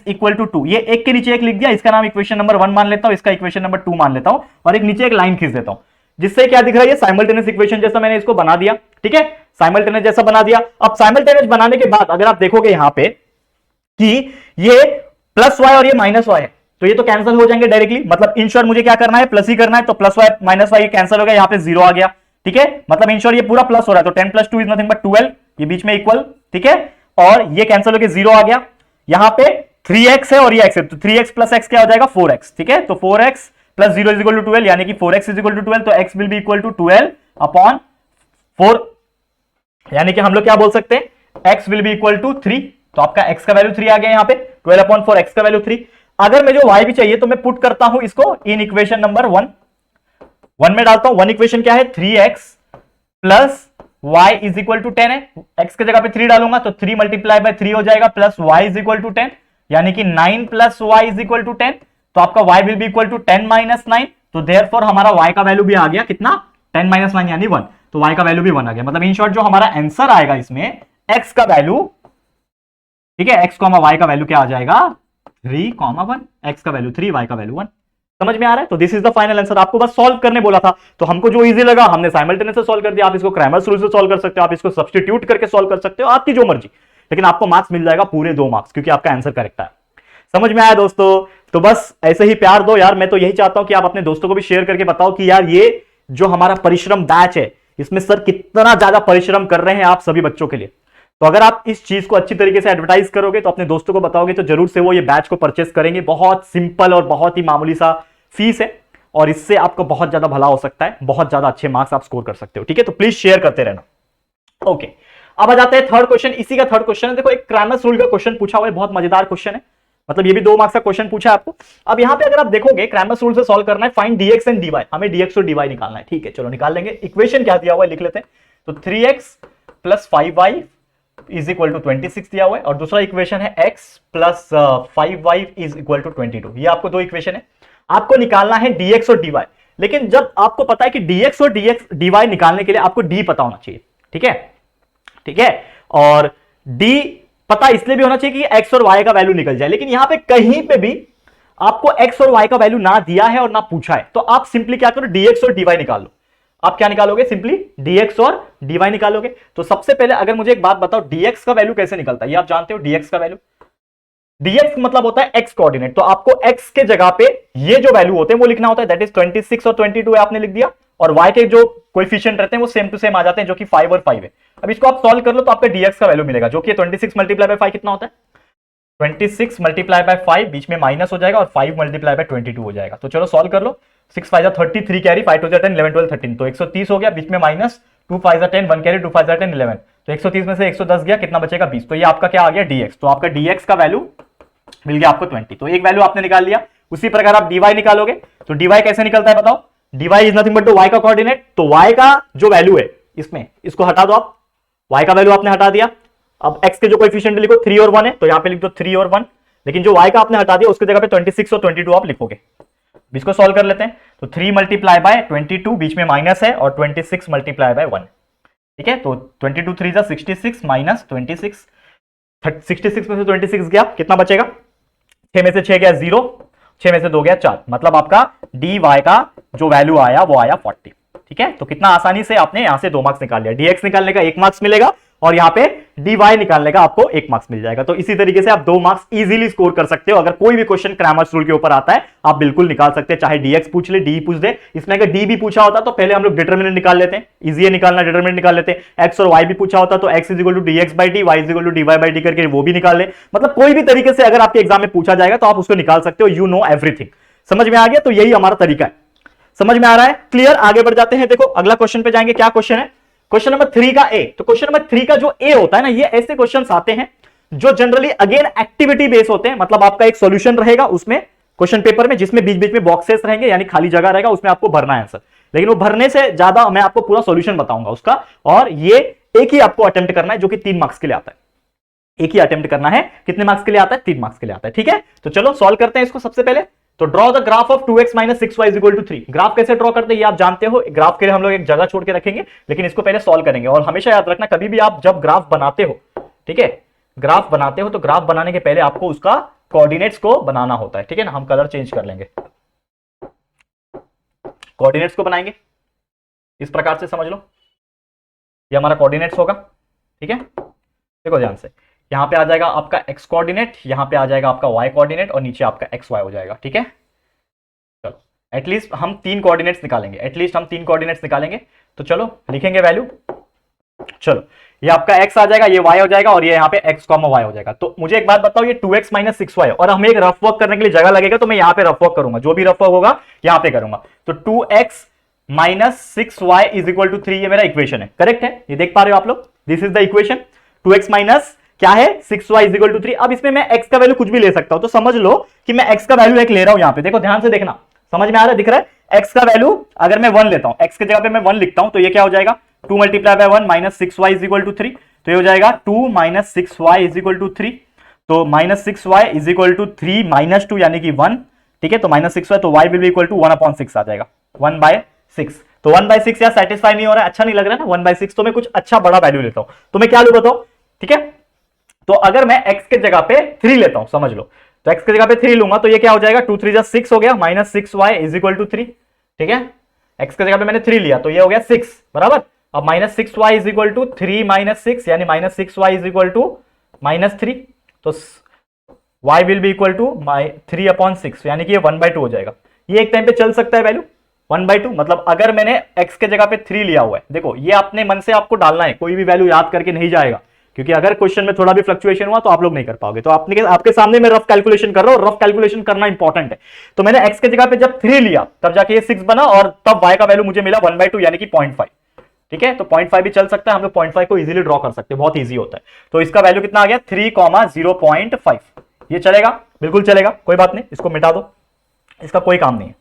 = 2, ये एक के नीचे एक लिख दिया, इसका नाम इक्वेशन नंबर 1 मान लेता हूं, इसका इक्वेशन नंबर 2 मान लेता हूं, और एक नीचे एक लाइन खींच देता हूं, जिससे क्या दिख रहा है, ये साइमल्टेनियस इक्वेशन जैसा मैंने इसको बना दिया, ठीक है, साइमल्टेनियस जैसा बना दिया। अब साइमल्टेनियस बनाने के बाद अगर आप देखोगे यहां पे कि ये +y और ये -y है, तो ये तो कैंसिल हो जाएंगे डायरेक्टली, मतलब इन शॉर्ट मुझे क्या करना है, प्लस ही करना है, तो +y -y कैंसिल हो गया, यहां पे 0 आ गया, ठीक है, मतलब इन शॉर्ट ये पूरा प्लस हो रहा है, तो 10 + 2 = नथिंग बट 12, ये बीच में इक्वल, ठीक है, और ये कैंसिल होकर 0 आ गया, यहां पे 3x है और ये x है, तो 3x + x क्या हो जाएगा, 4x, ठीक है, तो 4x + 0 = 12, यानी कि 4x = 12, तो x will be equal to 12/4, यानी कि हम लोग क्या बोल सकते हैं, x will be equal to 3, तो आपका x का वैल्यू 3 आ गया, यहां पे 12/4, x का वैल्यू 3। अगर मैं जो y भी चाहिए तो मैं पुट करता हूं इसको इन इक्वेशन नंबर 1 में डालता हूं। 1 इक्वेशन क्या है, 3x + y = 10 है, x की जगह पे 3 डालूंगा तो 3 × 3 हो जाएगा, प्लस y = 10, यानी कि 9 + y = 10, तो आपका y will be equal to 10 - 9, तो देयरफॉर हमारा y का वैल्यू भी आ गया कितना, 10 - 9 यानी 1, तो y का वैल्यू भी 1 आ गया। मतलब इन शॉर्ट जो हमारा आंसर आएगा इसमें x का वैल्यू, ठीक है, x, y का वैल्यू क्या आ जाएगा, 3, 1, x का वैल्यू 3, y का वैल्यू 1। समझ में आ रहा है? तो this is the final answer. आपको बस सॉल्व करने बोला था, तो हमको जो इजी लगा हमने साइमल्टेनियस से सॉल्व कर दिया। आप इसको क्रैमर्स रूल से सॉल्व कर सकते हो, आप इसको सब्स्टिट्यूट करके सॉल्व कर सकते हो, आपकी जो मर्जी, लेकिन आपको मार्क्स मिल जाएगा पूरे 2 मार्क्स, क्योंकि आपका आंसर करेक्ट है। समझ में आया दोस्तों? तो बस ऐसे ही प्यार दो यार, मैं तो यही चाहता हूं कि आप अपने दोस्तों को भी शेयर करके बताओ कि यार ये जो हमारा परिश्रम बैच है, इसमें सर कितना ज्यादा परिश्रम कर रहे हैं आप सभी बच्चों के लिए। तो अगर आप इस चीज को अच्छी तरीके से एडवर्टाइज करोगे, तो अपने दोस्तों को बताओगे, तो जरूर से वो ये बैच को परचेस करेंगे। बहुत सिंपल और बहुत ही मामूली सा फीस है, और इससे आपको बहुत ज्यादा भला हो सकता है, बहुत ज्यादा अच्छे मार्क्स आप स्कोर कर सकते हो, ठीक है। तो प्लीज शेयर करते रहना। ओके, अब आ जाते हैं थर्ड क्वेश्चन। इसी का थर्ड क्वेश्चन है, देखो एक क्रैमर्स रूल का क्वेश्चन पूछा हुआ है, बहुत मजेदार क्वेश्चन है, मतलब ये भी 2 मार्क्स का क्वेश्चन पूछा है आपको। अब यहां पे अगर आप देखोगे क्रैमर्स रूल से सॉल्व करना है, फाइंड dx एंड dy, हमें dx और dy निकालना है, ठीक है, चलो निकाल लेंगे। इक्वेशन क्या दिया हुआ है लिख लेते हैं, तो 3x + 5y is equal to 26 दिया हुआ है, और दूसरा इक्वेशन है x plus 5y is equal to 22। ये आपको दो इक्वेशन है, आपको निकालना है dx और dy। लेकिन जब आपको पता है कि dx और dy निकालने के लिए आपको d पता होना चाहिए, ठीक है, ठीक है, और d पता इसलिए भी होना चाहिए कि x और y का वैल्यू निकल जाए। लेकिन यहां पे कहीं पे भी आपको x और y का वैल्यू ना दिया है और ना पूछा है, तो आप सिंपली क्या करो, dx और dy निकाल लो। आप क्या निकालोगे, सिंपली dx और dy निकालोगे। तो सबसे पहले अगर मुझे एक बात बताओ, dx का वैल्यू कैसे निकलता है, ये आप जानते हो dx का वैल्यू, dx मतलब होता है x कोऑर्डिनेट। तो आपको x के जगह पे ये जो वैल्यू होते हैं वो लिखना होता है, दैट इज 26 और 22 है, आपने लिख दिया, और y के जो कोएफिशिएंट रहते हैं वो सेम टू सेम आ जाते हैं, जो कि 5 और 5 है। अब इसको आप सॉल्व कर लो तो आपका dx का वैल्यू मिलेगा, जो कि 26 मल्टीप्लाई बाय 5 कितना होता है, 26 मल्टीप्लाई बाय 5, बीच में माइनस हो जाएगा, और 5 मल्टीप्लाई बाय 22 हो जाएगा। तो चलो सॉल्व कर लो, 6 5 33 कैरी, 5 2 10 11 12 13, तो 130 हो गया, बीच में माइनस, 2 5 10 1 कैरी, 2 5 10 11, तो 130 में से 110 गया, कितना बचेगा 20। तो ये आपका क्या आ गया dx। तो आपका dx का वैल्यू मिल गया आपको 20। तो एक वैल्यू आपने निकाल लिया। उसी प्रकार आप dy निकालोगे, तो dy कैसे निकलता है बताओ, dy is nothing but y का कोऑर्डिनेट। तो y का जो वैल्यू है इसमें, इसको हटा दो आप, y का वैल्यू आपने हटा दिया। अब x के जो कोएफिशिएंट लिखो 3 और 1 है, तो यहां पे लिख दो 3 और 1, लेकिन जो y का आपने हटा दिया उसकी जगह पे 26 और 22 आप लिखोगे। इसको सॉल्व कर लेते हैं। तो 3 मल्टीप्लाई बाय 22, बीच में माइनस है, और 26 मल्टीप्लाई बाय 1, ठीक है। तो 22 3 जा 66 माइनस 26, 66 में से 26 गया, कितना बचेगा, 6 में से 6 गया 0, 6 में से 2 गया 4, मतलब आपका dy का जो वैल्यू आया वो आया 40, ठीक है। तो कितना आसानी से आपने यहां से 2 मार्क्स निकाल लिया, dx निकालने का 1 मार्क्स मिलेगा, और यहां पे dy निकालने का आपको 1 मार्क्स मिल जाएगा। तो इसी तरीके से आप 2 मार्क्स इजीली स्कोर कर सकते हो। अगर कोई भी क्वेश्चन क्रैमर्स रूल के ऊपर आता है आप बिल्कुल निकाल सकते हैं, चाहे dx पूछ ले, d पूछ दे। इसमें अगर d भी पूछा होता तो पहले हम लोग डिटरमिनेंट निकाल लेते हैं, इजी है निकालना, डिटरमिनेंट निकाल लेते हैं। x और y भी पूछा होता तो x is equal to dx by d, y is equal to dy by d करके वो भी निकाल ले। मतलब कोई भी तरीके से अगर आपके एग्जाम में पूछा जाएगा तो आप उसको निकाल सकते हो। You know everything. समझ में आ गया? तो यही हमारा तरीका है। समझ में आ रहा है? क्लियर? आगे बढ़ जाते हैं। देखो अगला क्वेश्चन पे जाएंगे। क्या क्वेश्चन है? क्वेश्चन नंबर 3 का ए। तो क्वेश्चन नंबर 3 का जो ए होता है ना, ये ऐसे क्वेश्चंस आते हैं जो जनरली अगेन एक्टिविटी बेस होते हैं। मतलब आपका एक सॉल्यूशन रहेगा उसमें क्वेश्चन पेपर में, जिसमें बीच बीच में बॉक्सेस रहेंगे, यानी खाली जगह रहेगा, उसमें आपको भरना है आंसर। लेकिन वो भरने से ज्यादा मैं आपको पूरा सॉल्यूशन बताऊंगा उसका, और ये एक ही आपको अटेम्प्ट करना है जो कि 3 मार्क्स के लिए आता है। एक ही अटेम्प्ट करना है। कितने मार्क्स के लिए आता है? 3 मार्क्स के लिए आता है। ठीक है, तो चलो सॉल्व करते हैं इसको। सबसे पहले तो draw the graph of 2x minus 6y is equal to 3। Graph कैसे ड्रॉ करते हैं ये आप जानते हो। ग्राफ के लिए हम लोग एक जगह छोड़ के रखेंगे, लेकिन इसको पहले सॉल्व करेंगे। और हमेशा याद रखना, कभी भी आप जब ग्राफ बनाते हो, ठीक है, ग्राफ बनाते हो तो ग्राफ बनाने के पहले आपको उसका कोऑर्डिनेट्स को बनाना होता है। ठीक है ना, हम कलर चेंज कर लेंगे, कोऑर्डिनेट्स को बनाएंगे इस प्रकार से, समझ लो ये हमारा कोऑर्डिनेट्स होगा। ठीक है, देखो ध्यान से, यहां पे आ जाएगा आपका x कोऑर्डिनेट, यहां पे आ जाएगा आपका y कोऑर्डिनेट, और नीचे आपका xy हो जाएगा। ठीक है, चलो एटलीस्ट हम 3 कोऑर्डिनेट्स निकालेंगे, एटलीस्ट हम 3 कोऑर्डिनेट्स निकालेंगे। तो चलो लिखेंगे वैल्यू। चलो ये आपका x आ जाएगा, ये y हो जाएगा, और ये यहाँ पे x, y हो जाएगा। तो मुझे एक बात बताओ, ये 2x माइनस 6y है, और हमें एक रफ वर्क करने के लिए जगह लगेगा, तो मैं यहाँ पे रफ वर्क करूंगा। जो भी रफ वर्क होगा यहाँ पे करूंगा। तो 2x minus 6y is equal to 3, ये मेरा इक्वेशन है। करेक्ट है? ये देख पा रहे हो आप लोग? This is the equation. 2x minus क्या है? 6y is equal to 3। अब इसमें मैं x का वैल्यू कुछ भी ले सकता हूं, तो समझ लो कि मैं x का वैल्यू एक ले रहा हूं। यहां पे देखो, ध्यान से देखना, समझ में आ रहा है? दिख रहा है? x का वैल्यू अगर मैं 1 लेता हूं, x की जगह पे मैं 1 लिखता हूं, तो ये क्या हो जाएगा? 2 multiply by 1 minus 6y is equal to 3। तो ये हो जाएगा 2 minus 6y is equal to 3। तो minus 6y is equal to 3 minus 2 यानी कि 1। ठीक है, तो माइनस 6y, तो y will be equal to 1/6 आ जाएगा, 1/6। तो 1/6 यार सेटिस्फाई नहीं हो रहा है, अच्छा नहीं लग रहा है ना 1/6, तो मैं कुछ अच्छा बड़ा वैल्यू लेता हूं। तो मैं क्या लूं बताओ? ठीक है, तो अगर मैं x के जगह पे 3 लेता हूं, समझ लो, तो x के जगह पे 3 लूंगा, तो ये क्या हो जाएगा? 2 3 जा 6 हो गया, minus 6y is equal to 3। ठीक है, x के जगह पे मैंने 3 लिया, तो ये हो गया 6 बराबर। अब minus 6y is equal to 3 minus 6, यानी minus 6y is equal to minus 3। तो y will be equal to 3/6, यानी कि ये 1/2 हो जाएगा। ये एक टाइम पे चल सकता है वैल्यू 1/2। मतलब अगर मैंने x के जगह पे 3 लिया हुआ है, देखो ये अपने मन से आपको डालना है, कोई भी वैल्यू याद करके नहीं जाएगा, क्योंकि अगर क्वेश्चन में थोड़ा भी फ्लक्चुएशन हुआ तो आप लोग नहीं कर पाओगे। तो आपके सामने मैं रफ कैलकुलेशन कर रहा हूं, रफ कैलकुलेशन करना इंपॉर्टेंट है। तो मैंने x के जगह पे जब 3 लिया, तब जाके ये 6 बना, और तब y का वैल्यू मुझे मिला 1/2, यानी कि 0.5। ठीक है, तो 0.5 भी चल सकता है, हम लोग 0.5 को इजीली ड्रॉ कर सकते हैं, बहुत इजी होता है। तो इसका वैल्यू कितना आ गया? 3,0.5। ये चलेगा? बिल्कुल चलेगा, कोई बात नहीं, इसको मिटा दो, इसका कोई काम नहीं है।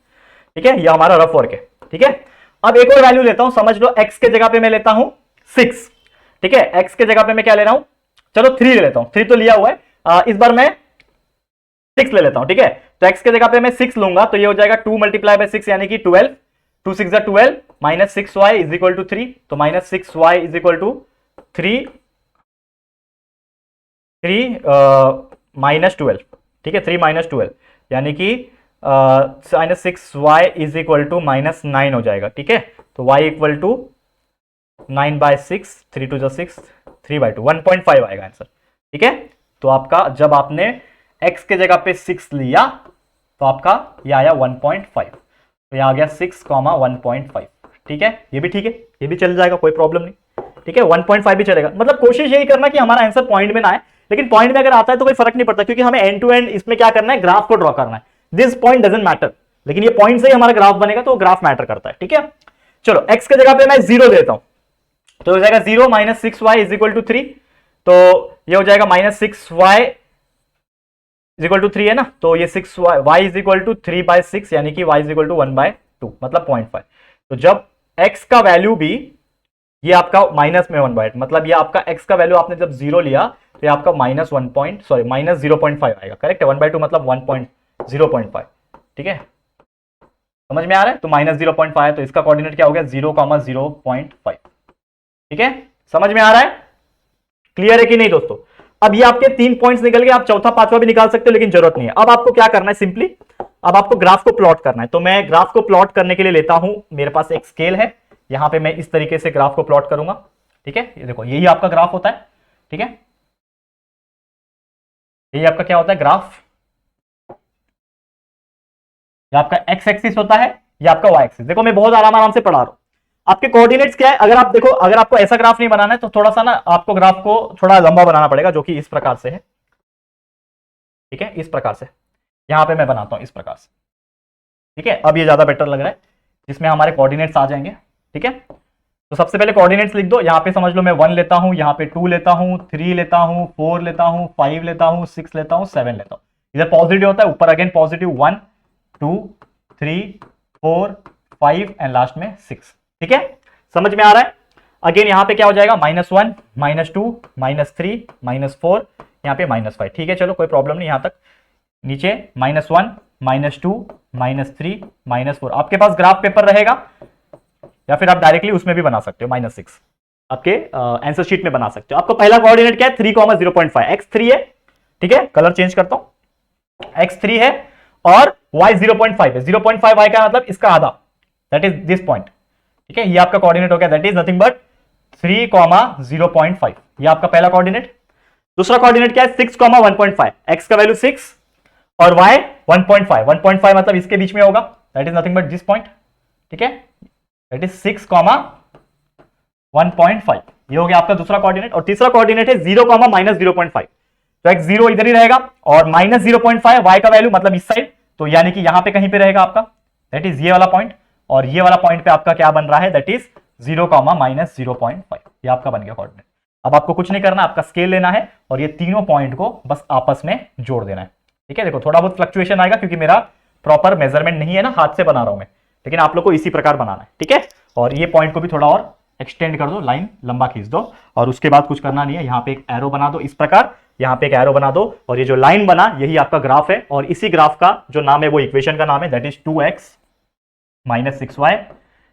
ठीक है, ये हमारा रफ वर्क है। ठीक है, अब एक और वैल्यू लेता हूं, समझ लो x के जगह पे मैं लेता हूं 6। ठीक है, x के जगह पे मैं क्या ले रहा हूं? चलो 3 ले लेता हूं, 3 तो लिया हुआ है। इस बार मैं 6 ले लेता हूं, ठीक है। तो x के जगह पे मैं 6 लूंगा, तो ये हो जाएगा 2 मल्टीप्लाई बाय 6 यानी कि 12, 2 6 12 minus 6y is equal to 3, तो minus 6y is equal to 3 minus 12, ठीक है, 3 माइनस 12 यानी कि minus 6y is equal to minus 9 हो जाएगा, ठीक है। तो y equal to 9 by 6, 3 to 6, 3 by 2, 1.5 आएगा आंसर, ठीक है। तो आपका जब आपने x के जगह पे 6 लिया तो आपका ये आया 1.5, तो ये आ गया 6, 1.5, ठीक है। ये भी ठीक है, ये भी चल जाएगा, कोई प्रॉब्लम नहीं, ठीक है। 1.5 भी चलेगा, मतलब कोशिश यही करना कि हमारा आंसर पॉइंट में ना आए, लेकिन पॉइंट में अगर आता है तो कोई फर्क नहीं पड़ता, क्योंकि हमें एंड टू एंड इसमें क्या करना है, ग्राफ को ड्रॉ करना है। दिस पॉइंट डजंट मैटर, लेकिन ये पॉइंट से ही हमारा ग्राफ बनेगा, तो ग्राफ मैटर करता है, ठीक है। चलो x के जगह पे मैं 0 देता हूं, तो हो जाएगा 0 minus 6y is equal to 3, तो ये हो जाएगा minus 6y is equal to 3 है ना, तो ये 6y is equal to 3 bye 6 यानी कि y is equal to 1 by 2 मतलब 0.5। तो जब x का वैल्यू भी ये आपका माइनस में 1 बाय, मतलब ये आपका x का वैल्यू आपने जब 0 लिया तो ये आपका माइनस 0.5 आएगा, करेक्ट है। 1/2 मतलब 1.0.5, ठीक है, समझ में आ रहा है। तो माइनस 0.5 है, तो इसका कोऑर्डिनेट क्या हो गया, 0,0.5, ठीक है, समझ में आ रहा है, क्लियर है कि नहीं दोस्तों। अब ये आपके 3 पॉइंट्स निकल गए, आप चौथा पांचवा भी निकाल सकते हो, लेकिन जरूरत नहीं है। अब आपको क्या करना है, सिंपली अब आपको ग्राफ को प्लॉट करना है। तो मैं ग्राफ को प्लॉट करने के लिए लेता हूं, मेरे पास एक स्केल है, यहां पे मैं इस तरीके से ग्राफ को प्लॉट करूंगा, ठीक है। ये देखो, यही आपका ग्राफ होता है, ठीक है, यही आपका क्या होता है, ग्राफ। ये आपका एक्स एक्सिस होता है, ये आपका वाई एक्सिस। देखो मैं बहुत आराम से पढ़ा रहा हूं। आपके कोऑर्डिनेट्स क्या है, अगर आप देखो, अगर आपको ऐसा ग्राफ नहीं बनाना है तो थोड़ा सा ना आपको ग्राफ को थोड़ा लंबा बनाना पड़ेगा, जो कि इस प्रकार से है, ठीक है, इस प्रकार से। यहां पे मैं बनाता हूं इस प्रकार से, ठीक है। अब ये ज्यादा बेटर लग रहा है, जिसमें हमारे कोऑर्डिनेट्स आ जाएंगे, ठीक है। तो सबसे पहले कोऑर्डिनेट्स लिख दो, यहां पे समझ लो मैं 1 लेता हूं, यहां पे 2 लेता हूं, 3 लेता हूं, 4 लेता हूं, 5 लेता हूं, 6 लेता हूं, 7 लेता हूं। इधर पॉजिटिव होता है, ऊपर अगेन पॉजिटिव 1 2 3 4 5 एंड लास्ट में 6, ठीक है, समझ में आ रहा है। अगेन यहां पे क्या हो जाएगा, -1 -2 -3 -4, यहां पे -5, ठीक है। चलो कोई प्रॉब्लम नहीं, यहां तक नीचे -1 -2 -3 -4। आपके पास ग्राफ पेपर रहेगा या फिर आप डायरेक्टली उसमें भी बना सकते हो, -6 आपके आंसर शीट में बना सकते हो। आपको पहला कोऑर्डिनेट क्या है, 3,0.5, x3 है, ठीक है, कलर चेंज करता हूं, x3 है और y 0.5 है। 0.5 y का मतलब इसका आधा, दैट इज दिस पॉइंट, ठीक है। ये आपका कोऑर्डिनेट हो गया, दैट इज नथिंग बट 3,0.5, ये आपका पहला कोऑर्डिनेट। दूसरा कोऑर्डिनेट क्या है, 6,1.5, x का वैल्यू 6 और y 1.5, 1.5 मतलब इसके बीच में होगा, that is nothing but this point, ठीक है, दैट इज 6,1.5, ये हो गया आपका दूसरा कोऑर्डिनेट। और तीसरा कोऑर्डिनेट है 0, -0.5, तो x 0 इधर ही रहेगा और -0.5 y का वैल्यू मतलब इस साइड, तो यानी कि यहां पे कहीं पे रहेगा आपका, दैट इज ये वाला पॉइंट, और ये वाला पॉइंट पे आपका क्या बन रहा है, दैट इज 0, -0.5, ये आपका बन गया कोऑर्डिनेट। अब आपको कुछ नहीं करना, आपका स्केल लेना है और ये तीनों पॉइंट को बस आपस में जोड़ देना है, ठीक है। देखो थोड़ा बहुत फ्लक्चुएशन आएगा क्योंकि मेरा प्रॉपर मेजरमेंट नहीं है ना, हाथ से बना रहा हूं मैं, लेकिन आप लोग को इसी प्रकार बनाना है, ठीक है। और ये पॉइंट को भी थोड़ा और एक्सटेंड कर दो, लाइन लंबा खींच दो, और उसके बाद कुछ करना नहीं है, यहां पे एक एरो बना दो इस प्रकार, यहां पे एक एरो बना दो, और ये जो लाइन बना यही आपका ग्राफ है, और इसी ग्राफ का जो नाम है वो इक्वेशन का नाम है, that is 2x - 6y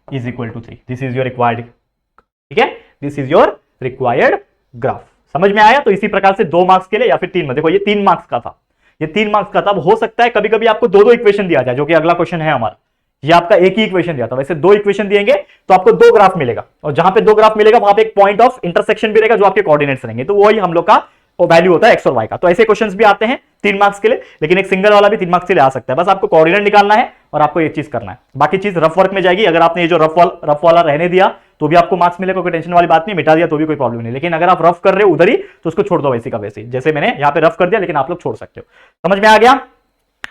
is equal to 3। This is your required, ठीक है, this is your required graph. समझ में आया। तो इसी प्रकार से 2 मार्क्स के लिए या फिर 3 में, देखो ये 3 मार्क्स का था, ये 3 मार्क्स का था। अब हो सकता है कभी कभी आपको 2 इक्वेशन दिया जाए, जो कि अगला क्वेश्चन है हमारा, ये आपका एक ही इक्वेशन दिया था, वैसे 2 इक्वेशन दिएंगे तो आपको 2 ग्राफ मिलेगा, और जहां पे 2 ग्राफ मिलेगा वहां पे एक पॉइंट ऑफ इंटरसेक्शन भी रहेगा जो आपके कोऑर्डिनेट्स रहेंगे, तो वही हम लोग का वैल्यू होता है एक्स और वाई का। तो ऐसे क्वेश्चंस भी आते हैं 3 मार्क्स के लिए, लेकिन एक सिंगल वाला भी 3 मार्क्स के लिए आ सकता है। बस आपको कोऑर्डिनेट निकालना है और आपको ये चीज करना है, बाकी चीज रफ वर्क में जाएगी। अगर आपने ये जो रफ वाला रहने दिया तो भी आपको मार्क्स मिलेगा, कोई टेंशन वाली बात नहीं, मिटा दिया तो भी कोई प्रॉब्लम नहीं। लेकिन अगर आप रफ कर रहे हो उधर ही तो उसको छोड़ दो वैसे का वैसे, जैसे मैंने यहाँ पे रफ कर दिया, लेकिन आप लोग छोड़ सकते हो। समझ में आ गया,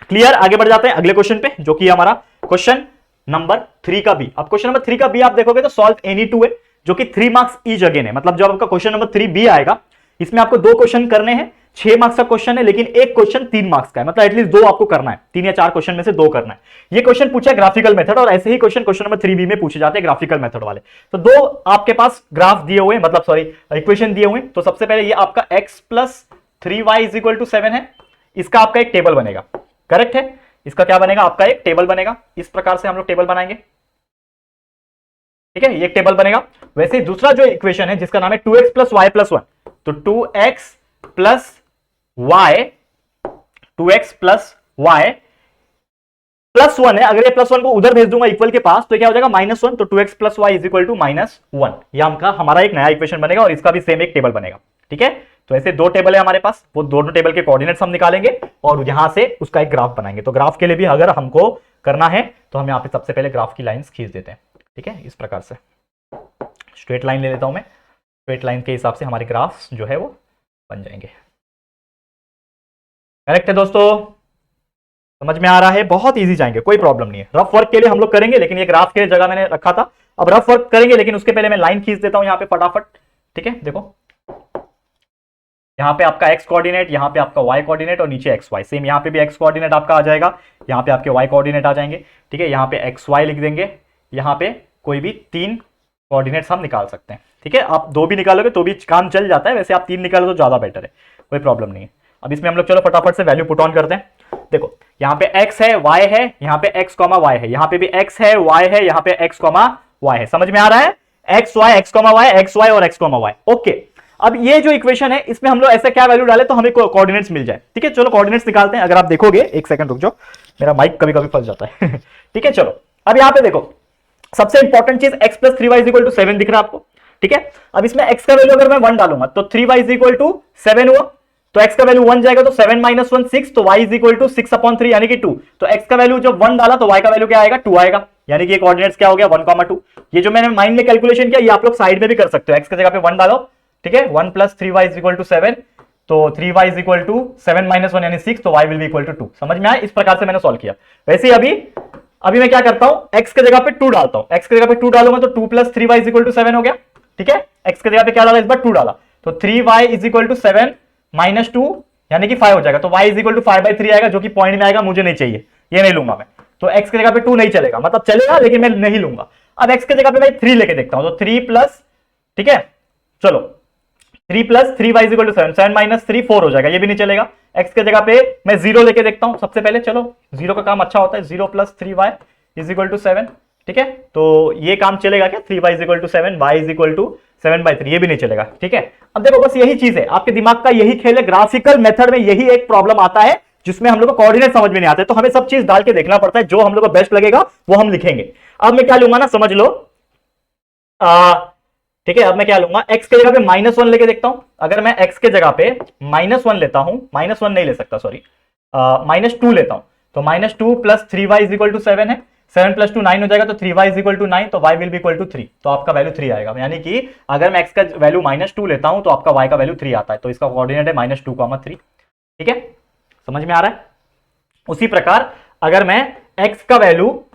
क्लियर। आगे बढ़ जाते हैं अगले क्वेश्चन पे, जो कि हमारा क्वेश्चन नंबर 3 का बी। अब क्वेश्चन नंबर 3 का बी आप देखोगे तो सॉल्व एनी 2 है, जो कि 3 मार्क्स ईच अगेन है। मतलब जब आपका क्वेश्चन नंबर 3 बी आएगा, इसमें आपको 2 क्वेश्चन करने हैं, 6 मार्क्स का क्वेश्चन है, लेकिन एक क्वेश्चन 3 मार्क्स का है, मतलब एटलीस्ट 2 आपको करना है, 3 या 4 क्वेश्चन में से 2 करना है। ये क्वेश्चन पूछा है ग्राफिकल मेथड, और ऐसे ही क्वेश्चन नंबर 3B में पूछे जाते हैं ग्राफिकल मेथड वाले। तो 2 आपके पास ग्राफ दिए हुए, मतलब सॉरी इक्वेशन दिए हुए। तो सबसे पहले ये आपका x plus 3y is equal to 7 है, इसका आपका एक टेबल बनेगा, करेक्ट है। इसका क्या बनेगा, आपका एक टेबल बनेगा। इस प्रकार से हम लोग टेबल बनाएंगे, ठीक है, ये एक टेबल बनेगा। वैसे ही दूसरा जो इक्वेशन है जिसका नाम है 2x प्लस वाई प्लस 1, तो 2x plus y, 2x plus y plus 1 है। अगर ये प्लस 1 को उधर भेज दूंगा इक्वल के पास, तो क्या हो जाएगा -1, तो 2x plus y is equal to -1। यह हमारा एक नया इक्वेशन बनेगा, और इसका भी सेम एक टेबल बनेगा, ठीक है। तो ऐसे 2 टेबल है हमारे पास, वो दोनों टेबल के कोऑर्डिनेट्स हम निकालेंगे और यहां से उसका एक ग्राफ बनाएंगे। तो ग्राफ के लिए भी अगर हमको करना है तो हम यहाँ पे सबसे पहले ग्राफ की लाइंस खींच देते हैं, ठीक है। इस प्रकार से स्ट्रेट लाइन ले लेता हूं मैं, स्ट्रेट लाइन के हिसाब से हमारे ग्राफ्स जो है वो बन जाएंगे। करेक्ट है दोस्तों, समझ में आ रहा है, बहुत इजी जाएंगे, कोई प्रॉब्लम नहीं है। रफ वर्क के लिए हम लोग करेंगे, लेकिन ये ग्राफ के जगह मैंने रखा था। अब रफ वर्क करेंगे, लेकिन उसके पहले मैं लाइन खींच देता हूं यहाँ पे फटाफट, ठीक है। देखो यहाँ पे आपका x कोऑर्डिनेट, यहाँ पे आपका y कोऑर्डिनेट और नीचे xy, सेम यहाँ पे भी x कोऑर्डिनेट आपका आ जाएगा, यहाँ पे आपके y कोऑर्डिनेट आ जाएंगे, ठीक है। यहाँ पे xy लिख देंगे, यहाँ पे कोई भी 3 कोऑर्डिनेट्स हम निकाल सकते हैं, ठीक है। आप 2 भी निकालोगे तो भी काम चल जाता है, वैसे आप 3 निकालो तो ज्यादा बेटर है, कोई प्रॉब्लम नहीं है। अब इसमें हम लोग चलो फटाफट से वैल्यू पुट ऑन करते हैं। देखो यहाँ पे x है, y है, यहाँ पे x, y है, यहाँ पे भी x है, y है, यहाँ पे x, y है। समझ में आ रहा है, x y x y और x y, ओके। अब ये जो इक्वेशन है, इसमें हम लोग ऐसा क्या वैल्यू डाले तो हमें कोऑर्डिनेट्स मिल जाए, ठीक है। चलो कोऑर्डिनेट्स निकालते हैं। अगर आप देखोगे, एक सेकंड रुक जाओ, मेरा माइक कभी कभी फंस जाता है ठीक है। चलो अब यहाँ पे देखो, सबसे इंपॉर्टेंट चीज x plus 3y is equal to 7 दिख रहा है आपको, ठीक है। अब इसमें x का वैल्यू अगर मैं 1 डालूंगा तो 3y इज इक्वल टू 7 हुआ, तो x का वैल्यू 1 जाएगा, तो 7 माइनस 1 6, तो y इज इक्वल टू 6/3 यानी कि 2। तो x का वैल्यू जब 1 डाला तो y का वैल्यू क्या आएगा, 2 आएगा, यानी कि ये कोऑर्डिनेट्स क्या हो गया, 1,2। ये जो मैंने माइंड में कैलकुलेशन किया, ये आप लोग साइड में भी कर सकते हो, x की जगह पे 1 डालो, ठीक है। 1 plus 3y is equal to 7, तो 3y is equal to 7 minus 1 यानी 6, तो y will be equal to 2। समझ में आया, इस प्रकार से मैंने सॉल्व किया। वैसे अभी मैं क्या करता हूं, x की जगह पे 2 डालता हूं, x की जगह पे 2 डालूंगा तो 2 plus 3y is equal to 7 हो गया, ठीक है। x की जगह पे क्या डाला, इस बार 2 डाला, तो 3y is equal to 7 minus 2 यानी कि 5 हो जाएगा, तो y इज इक्वल टू 5/3 आएगा, जो कि पॉइंट में आएगा, मुझे नहीं चाहिए, ये नहीं लूंगा मैं। तो x की जगह पे 2 नहीं चलेगा, मतलब चलेगा लेकिन मैं नहीं लूंगा। अब x की जगह पे मैं 3 लेके देखता हूं, तो 3 प्लस, ठीक है, चलो 3 plus 3y is equal to 7, 7 minus 3 4 हो जाएगा, ये भी नहीं चलेगा। x की जगह पे मैं 0 लेके देखता हूं सबसे पहले, चलो 0 का काम अच्छा होता है, 0 plus 3y is equal to 7, ठीक है। तो ये काम चलेगा क्या, 3y is equal to 7, y is equal to 7/3, ये भी नहीं चलेगा, ठीक है। अब देखो बस यही चीज है, आपके दिमाग का यही खेल है, ग्राफिकल मेथड में यही एक प्रॉब्लम आता है जिसमें हम लोग को कोऑर्डिनेट समझ में नहीं आते, तो हमें सब चीज डाल के देखना पड़ता है, जो हम लोग को बेस्ट लगेगा वो हम लिखेंगे। अब मैं क्या लूंगा ना, समझ लो, ठीक है। अब मैं क्या लूंगा, x के जगह पे -1 लेके देखता हूं। अगर मैं x के जगह पे -1 लेता हूं, -1 नहीं ले सकता, सॉरी, -2 लेता हूं, तो -2 plus 3y is equal to 7 है, 7 प्लस 2 9 हो जाएगा, तो 3y इज इक्वल टू 9, तो y will be equal to 3, तो आपका वैल्यू 3 आएगा। यानी कि अगर मैं x का वैल्यू -2 लेता हूं तो आपका y का वैल्यू 3 आता है, तो इसका कोऑर्डिनेट है -2,3, ठीक है। समझ में आ रहा है। उसी प्रकार अगर मैं x का वैल्यू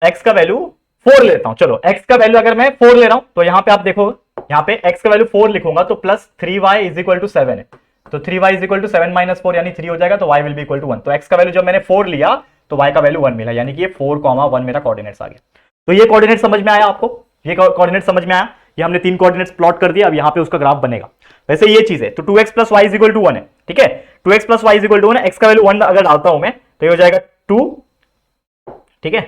x का वैल्यू 4 लेता हूं, चलो x का वैल्यू अगर मैं 4 ले रहा हूं, तो यहां पे आप देखो, यहां पे x का वैल्यू 4 लिखूंगा तो plus 3y is equal to 7 है, तो 3y is equal to 7 minus 4 यानी 3 हो जाएगा, तो y will be equal to 1। तो x का वैल्यू जब मैंने 4 लिया तो y का वैल्यू 1 मिला, यानी कि ये 4,1 मेरा कोऑर्डिनेट्स आ गया। तो ये कोऑर्डिनेट समझ में आया आपको, ये कोऑर्डिनेट समझ में आया, ये हमने 3 कोऑर्डिनेट्स प्लॉट कर दिया। अब यहां पे उसका ग्राफ बनेगा। वैसे ये चीज है, तो 2x plus y is equal to 1 है, ठीक है। 2x plus y is equal to 1 है, x का वैल्यू 1 अगर डालता हूं मैं तो ये हो जाएगा 2, ठीक है।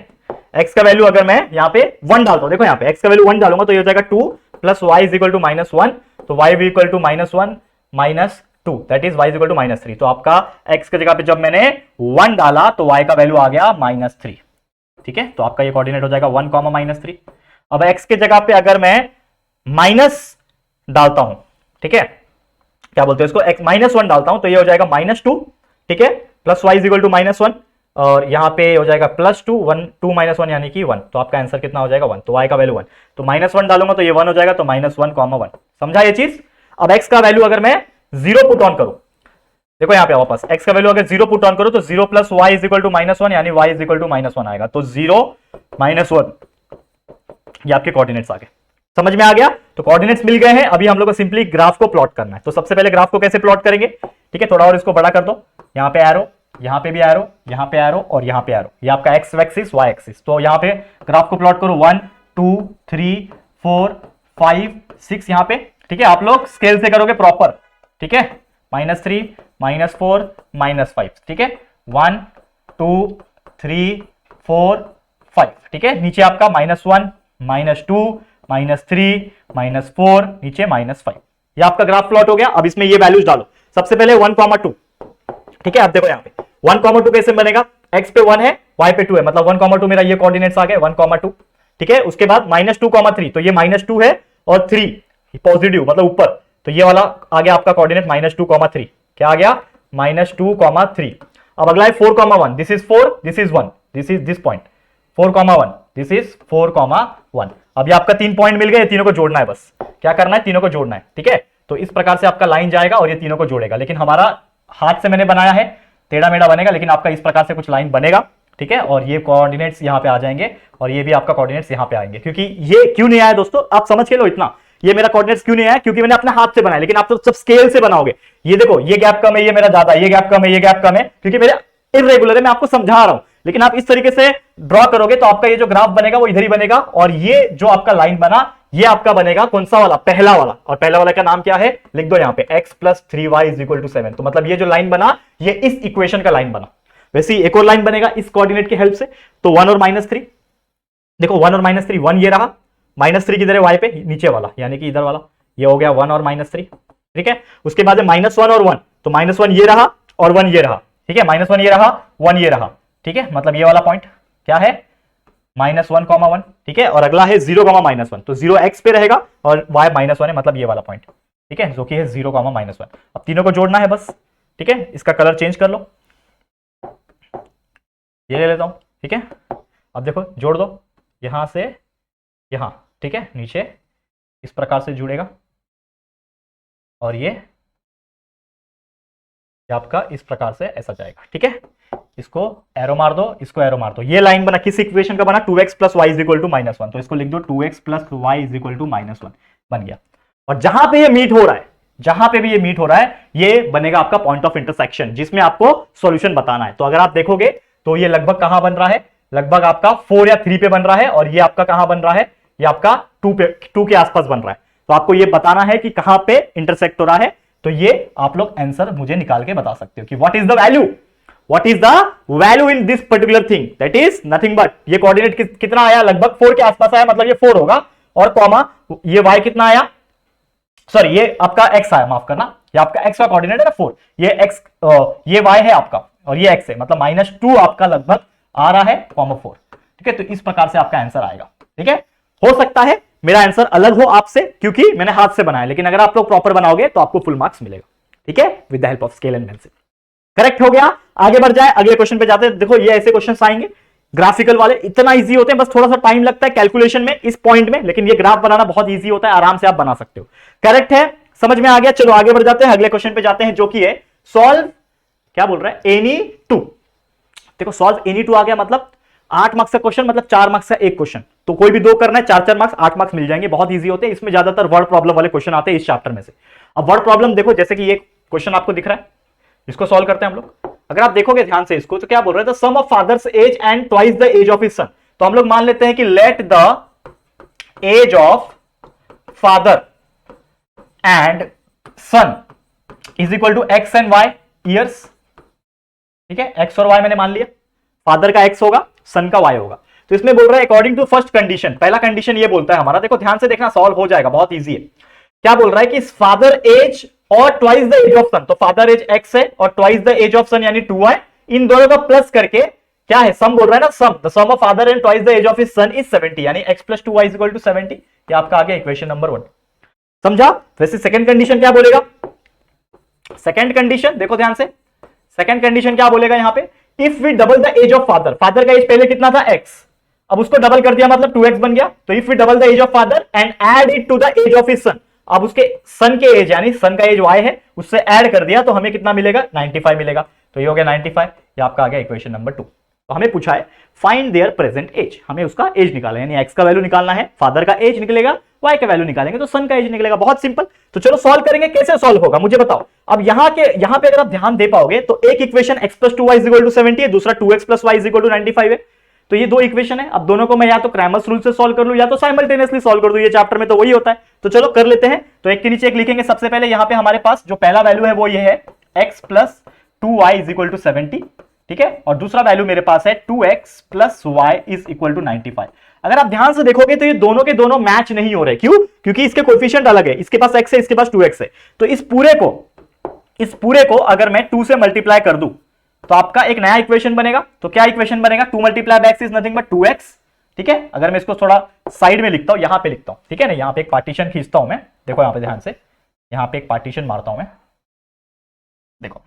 x का वैल्यू अगर मैं यहाँ पे 1 डालता हूं, देखो यहाँ पे x का वैल्यू 1 डालूंगा तो ये हो जाएगा 2 plus y is equal to -1, तो y भी equal to -1 minus 2, that is y is equal to -3। तो आपका x की जगह पे जब मैंने 1 डाला तो y का वैल्यू आ गया -3, ठीक है। तो आपका ये कोऑर्डिनेट हो जाएगा 1, -3। अब x की जगह पे अगर मैं माइनस डालता हूं, ठीक है, क्या बोलते हैं इसको, -1 डालता हूं तो ये हो जाएगा -2, ठीक है, plus y is equal to -1, और यहां पे हो जाएगा +2, 2 माइनस 1 यानी कि 1, तो आपका आंसर कितना हो जाएगा 1, तो y का वैल्यू 1, तो -1 डालूंगा तो ये 1 हो जाएगा, तो -1,1। समझा ये चीज। अब x का वैल्यू अगर मैं 0 पुट ऑन करूं, देखो यहां पे वापस x का वैल्यू अगर 0 पुट ऑन करो तो 0 plus y is equal to -1 यानी y इज इक्वल टू -1 आएगा, तो 0 -1 ये आपके कोऑर्डिनेट्स आ गए। समझ में आ गया। तो कोऑर्डिनेट्स मिल गए हैं, अभी हम लोग को सिंपली ग्राफ को प्लॉट करना है। तो सबसे पहले ग्राफ को कैसे प्लॉट करेंगे, ठीक है, थोड़ा और इसको बड़ा कर दो, यहाँ पे एरो, यहाँ पे भी एरो, यहाँ पे एरो और यहाँ पे एरो, ये आपका एक्स एक्सिस वाई एक्सिस। तो यहाँ पे ग्राफ को प्लॉट करो 1 2 3 4 5 6 यहाँ पे, ठीक है, आप लोग स्केल से करोगे प्रॉपर, ठीक है, -3 -4 -5, ठीक है, 1 2 3 4 5, ठीक है, नीचे आपका -1 -2 -3 -4, नीचे -5, ये आपका ग्राफ प्लॉट हो गया। अब इसमें ये वैल्यूज डालो, सबसे पहले 1, 2, ठीक है, आप देखो यहाँ पे 1, 2 कैसे बनेगा, x पे 1 है, y पे 2 है, मतलब 1, 2 मेरा ये कोऑर्डिनेट्स आ गए 1, 2, ठीक है। उसके बाद -2, 3, तो ये -2 है और 3 पॉजिटिव मतलब ऊपर, तो ये वाला आ गया आपका कोऑर्डिनेट -2, 3, क्या आ गया -2, 3। अब अगला है 4, 1, this is 4, this is 1, this is this point 4, 1, this is 4, 1। अब ये आपका 3 पॉइंट मिल गए, तीनों को जोड़ना है, बस क्या करना है, तीनों को जोड़ना है, ठीक है। तो इस प्रकार से आपका लाइन जाएगा और ये तीनों को जोड़ेगा, लेकिन हमारा हाथ से मैंने बनाया है, टेढ़ा मेढ़ा बनेगा, लेकिन आपका इस प्रकार से कुछ लाइन बनेगा, ठीक है। और ये कोऑर्डिनेट्स यहाँ पे आ जाएंगे और ये भी आपका कोऑर्डिनेट्स यहाँ पे आएंगे। क्योंकि ये क्यों नहीं आया दोस्तों, आप समझ के लो इतना, ये मेरा कोऑर्डिनेट्स क्यों नहीं आया, क्योंकि मैंने अपने हाथ से बनाया, लेकिन आप तो सब स्केल से बनाओगे। ये देखो, ये गैप कम है, ये मेरा ज्यादा, ये गैप कम है, ये गैप कम है, क्योंकि मेरे इररेगुलर है, मैं आपको समझा रहा हूं। लेकिन आप इस तरीके से ड्रॉ करोगे तो आपका ये जो ग्राफ बनेगा वो इधर ही बनेगा, और ये जो आपका लाइन बना ये आपका बनेगा कौन सा वाला, पहला वाला। और पहला वाला का नाम क्या है, लिख दो यहाँ पे x + 3y = 7। तो मतलब ये जो लाइन बना ये इस इक्वेशन का लाइन बना। वैसे ही एक और लाइन बनेगा इस कोऑर्डिनेट की हेल्प से, तो 1 और -3, देखो 1 और -3, 1 ये रहा, -3 किधर है, y पे नीचे वाला, यानी कि इधर वाला, ये हो गया 1 और -3, ठीक है। उसके बाद -1 और 1, तो -1 ये रहा और 1 ये रहा, ठीक है, -1 ये रहा, 1 ये रहा, ठीक है, मतलब ये वाला पॉइंट क्या है, -1, 1, ठीक है। और अगला है 0, -1, तो 0 x पे रहेगा और y -1 है, मतलब ये वाला पॉइंट, ठीक है, जो कि है 0, -1। अब तीनों को जोड़ना है बस, ठीक है। इसका कलर चेंज कर लो, ये ले लेता हूं, ठीक है। अब देखो जोड़ दो यहां से यहां, ठीक है, नीचे इस प्रकार से जुड़ेगा और ये आपका इस प्रकार से ऐसा जाएगा, ठीक है। इसको एरो मार दो, इसको एरो मार दो। ये लाइन बना किस इक्वेशन का बना, 2x + y = -1, तो इसको लिख दो 2x + y = -1 बन गया। और जहां पे ये मीट हो रहा है, जहां पे भी ये मीट हो रहा है, ये बनेगा आपका पॉइंट ऑफ इंटरसेक्शन, जिसमें आपको सॉल्यूशन बताना है। तो अगर आप देखोगे तो ये लगभग कहां बन रहा है, लगभग आपका 4 या 3 पे बन रहा है, और ये आपका कहां बन रहा है, ये आपका 2 के आसपास बन रहा है। तो आपको ये बताना है कि कहां पे इंटरसेक्ट हो रहा है। तो ये आप लोग आंसर मुझे निकाल के बता सकते हो कि what is the value, what is the value in this particular thing, that is nothing but, ये कोऑर्डिनेट कितना आया, लगभग 4 के आसपास आया, मतलब ये 4 होगा, और कॉमा ये y कितना आया, सॉरी ये आपका x आया, माफ करना, ये आपका x का कोऑर्डिनेट है ना 4, ये x ये y है आपका और ये x है, मतलब -2 आपका लगभग आ रहा है, 4, ठीक है। तो इस प्रकार से आपका आंसर आएगा, ठीक है। हो सकता है मेरा आंसर अलग हो आपसे, क्योंकि मैंने हाथ से बनाया, लेकिन अगर आप लोग प्रॉपर बनाओगे तो आपको फुल मार्क्स मिलेगा, ठीक है, with the help of scale and pencil. Correct हो गया, आगे बढ़ जाए, अगले क्वेश्चन पे जाते हैं। देखो ये ऐसे क्वेश्चंस आएंगे ग्राफिकल वाले, इतना इजी होते हैं, बस थोड़ा सा टाइम लगता है कैलकुलेशन में इस पॉइंट में, लेकिन ये ग्राफ बनाना बहुत इजी होता है, आराम से आप बना सकते हो। करेक्ट है, समझ में आ गया। चलो आगे बढ़ जाते हैं, अगले क्वेश्चन पे जाते हैं, जो कि है सॉल्व, क्या बोल रहा है, एनी 2। देखो सॉल्व एनी 2 आ गया, मतलब 8 मार्क्स का क्वेश्चन, मतलब 4 मार्क्स का एक क्वेश्चन, तो कोई भी दो करना है, 4 मार्क्स, 8 मार्क्स मिल जाएंगे, बहुत इजी होते हैं। इसमें ज्यादातर वर्ड प्रॉब्लम वाले क्वेश्चन आते हैं इस चैप्टर में से। अब वर्ड प्रॉब्लम देखो, जैसे कि ये क्वेश्चन आपको दिख रहा है, इसको सॉल्व करते हैं हम लोग। अगर आप देखोगे ध्यान से इसको, तो क्या बोल रहे हैं, the sum of father's age and twice the age of his son. तो हम लोग मान लेते हैं कि let the age of father and son is equal to x and y years, ठीक है, एक्स और वाई मैंने मान लिया, फादर का एक्स होगा, सन का वाई होगा। तो इसमें बोल रहा है अकॉर्डिंग टू फर्स्ट कंडीशन, पहला कंडीशन ये बोलता है हमारा, देखो ध्यान से देखना, सॉल्व हो जाएगा, बहुत इजी है। क्या बोल रहा है कि फादर एज और ट्वाइस द एज ऑफ सन, तो फादर एज एक्स है और ट्वाइस द एज ऑफ सन यानी 2 है, इन दोनों का प्लस करके क्या है, सम बोल रहा है ना, sum, the sum of father and twice the age of his son is 70, यानी x + 2y = 70। ये आपका आ गया इक्वेशन नंबर 1, समझा। वैसे सेकंड कंडीशन क्या बोलेगा, सेकंड कंडीशन देखो ध्यान से, सेकंड कंडीशन क्या बोलेगा यहां पे, if we double the age of father, father का एज पहले कितना था x, अब उसको डबल कर दिया मतलब 2x बन गया, तो if we double the age of father and add it to the age of his son, अब उसके सन के एज यानी सन का एज y है, उससे ऐड कर दिया तो हमें कितना मिलेगा, 95 मिलेगा। तो ये हो गया 95, ये आपका आ गया इक्वेशन नंबर 2, तो हमें पूछा है फाइंड देयर प्रेजेंट एज, हमें उसका एज निकालना है, यानी एक्स का वैल्यू निकालना है, फादर का एज निकलेगा, वाई का वैल्यू निकालेंगे तो सन का एज निकलेगा। बहुत सिंपल। तो चलो सॉल्व करेंगे, कैसे सॉल्व होगा मुझे बताओ। अब यहां पे अगर आप ध्यान दे पाओगे तो एक इक्वेशन x + 2y = 70 है, दूसरा 2x + y = 95 है। तो ये दो इक्वेशन है। अब दोनों को मैं या तो क्रैमर्स रूल से सॉल्व कर लूं या तो साइमल्टेनियसली सॉल्व कर दूं, ये चैप्टर में तो वही होता है। तो चलो कर लेते हैं। तो एक के नीचे एक लिखेंगे। सबसे पहले यहां पे हमारे पास जो पहला वैल्यू है वो ये है x + 2y = 70, ठीक है, और दूसरा वैल्यू मेरे पास है 2x + y = 95। अगर आप ध्यान से देखोगे तो ये दोनों के दोनों मैच नहीं हो रहे। क्यों? क्योंकि इसके कोएफिशिएंट अलग है, इसके पास x है, इसके पास 2x है। तो इस पूरे को अगर मैं 2 से मल्टीप्लाई कर दूं तो आपका एक नया इक्वेशन बनेगा। तो क्या इक्वेशन बनेगा? 2 × x = नथिंग बट 2x, ठीक है। अगर मैं इसको थोड़ा साइड में लिखता हूं, यहां पे लिखता हूं, ठीक है ना, यहां पे एक पार्टीशन खींचता हूं मैं, देखो यहां पे ध्यान से, यहां पे एक पार्टीशन मारता हूं मैं, देखो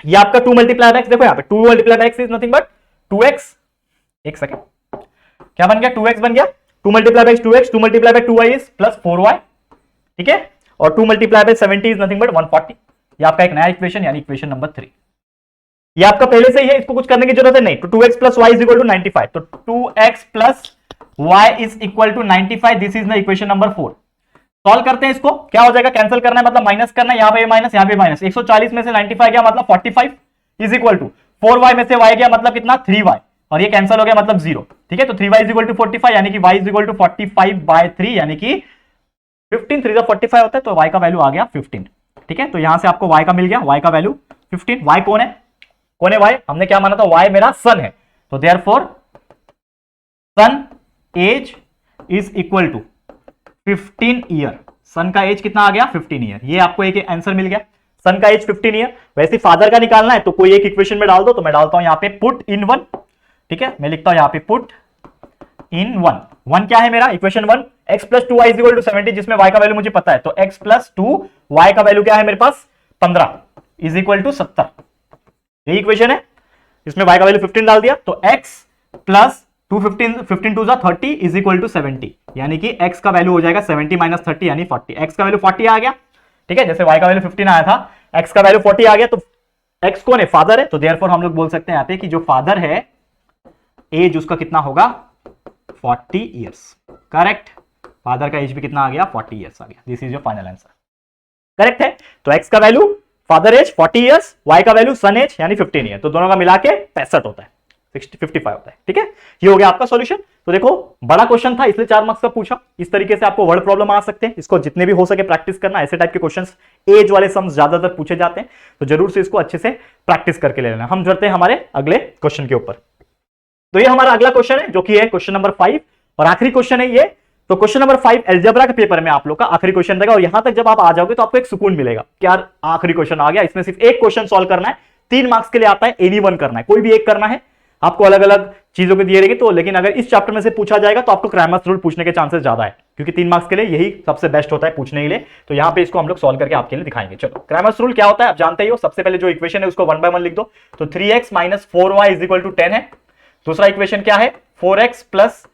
ये आपका 2 × x, देखो यहां पे 2 × x = नथिंग बट 2x। एक सेकंड, क्या बन गया? 2x बन गया। 2 × x 2x, 2 × 2y is +4y, ठीक है, और 2 × 70 is nothing but 140। ये आपका एक नया इक्वेशन, यानी इक्वेशन नंबर 3। ये आपका पहले से ही है, इसको कुछ करने की जरूरत है नहीं। तो 2x + y = 95, तो 2x + y = 95, this is the equation number 4। Solve करते हैं इसको, क्या हो जाएगा? कैंसिल करना है मतलब माइनस करना है, यहां पे माइनस, यहां पे माइनस। 140 में से 95 गया मतलब 45 = 4y में से y गया मतलब कितना? 3y, और ये कैंसिल हो गया मतलब 0, ठीक है। तो 3y = 45, यानी कि y = 45/3, यानी कि 15 3 45 होता है, तो y का वैल्यू आ गया 15, ठीक है। तो यहां से आपको y का मिल गया, y का वैल्यू 15। y कौन है? y? हमने क्या माना था? y मेरा सन है, तो therefore son age is equal to 15 year. Son का एज कितना आ गया? 15 ईयर। ये आपको एक आंसर मिल गया, सन का एज 15 ईयर। वैसे फादर का निकालना है तो कोई एक इक्वेशन में डाल दो, तो मैं डालता हूं यहां पे पुट इन 1, ठीक है। मैं लिखता हूं यहां पे पुट इन 1। 1 क्या है मेरा? इक्वेशन 1 x + 2y = 70, जिसमें y का वैल्यू मुझे पता है, तो x + 2y का वैल्यू क्या है मेरे पास? 15 = 70। यही इक्वेशन है, इसमें y का वैल्यू 15 डाल दिया, तो x + 2 15 2 30 = 70, यानी कि x का वैल्यू हो जाएगा 70 - 30 यानी 40। x का वैल्यू 40 आ गया, ठीक है। जैसे y का वैल्यू 15 आया था, x का वैल्यू 40 आ गया, तो x कौन है? फादर है, तो देयरफॉर हम लोग बोल सकते हैं यहां पे कि जो फादर है एज उसका कितना होगा? 40 इयर्स। करेक्ट। फादर का एज भी कितना आ गया? 40 इयर्स आ गया। This is your final answer. Correct है। तो x का value father age 40 years, y का वैल्यू सन एज यानी 15 ईयर, तो दोनों का मिला के 65 होता है, 55 होता है, ठीक है। ये हो गया आपका सॉल्यूशन। तो देखो बड़ा क्वेश्चन था, इसलिए 4 मार्क्स का पूछा। इस तरीके से आपको वर्ड प्रॉब्लम आ सकते हैं, इसको जितने भी हो सके प्रैक्टिस करना। ऐसे टाइप के क्वेश्चंस, एज वाले सम्स ज्यादातर पूछे जाते हैं, तो जरूर से इसको अच्छे से प्रैक्टिस करके ले लेना। हम चलते हैं हमारे अगले क्वेश्चन के ऊपर। तो ये हमारा अगला क्वेश्चन है, जो कि है क्वेश्चन नंबर 5, और आखिरी क्वेश्चन है ये। तो क्वेश्चन नंबर 5 अलजेब्रा के पेपर में आप लोग का आखिरी क्वेश्चन रहेगा, और यहां तक जब आप आ जाओगे तो आपको एक सुकून मिलेगा कि यार आखिरी क्वेश्चन आ गया। इसमें सिर्फ एक क्वेश्चन सॉल्व करना है, 3 मार्क्स के लिए आता है, एनी वन करना है, कोई भी एक करना है। आपको अलग अलग चीजों के दिए रहेंगे, तो लेकिन अगर इस चैप्टर में से पूछा जाएगा तो आपको क्रैमर्स रूल पूछने के चांसेस ज्यादा है, क्योंकि 3 मार्क्स के लिए यही सबसे बेस्ट होता है पूछने के लिए। तो यहां पे इसको हम लोग सॉल्व करके आपके लिए दिखाएंगे। चलो, क्रैमर्स रूल क्या होता है आप जानते ही हो। सबसे पहले जो इक्वेशन है उसको 1 बाय 1 लिख दो। तो 3x - 4y = 10 है। दूसरा इक्वेशन क्या है? 4x +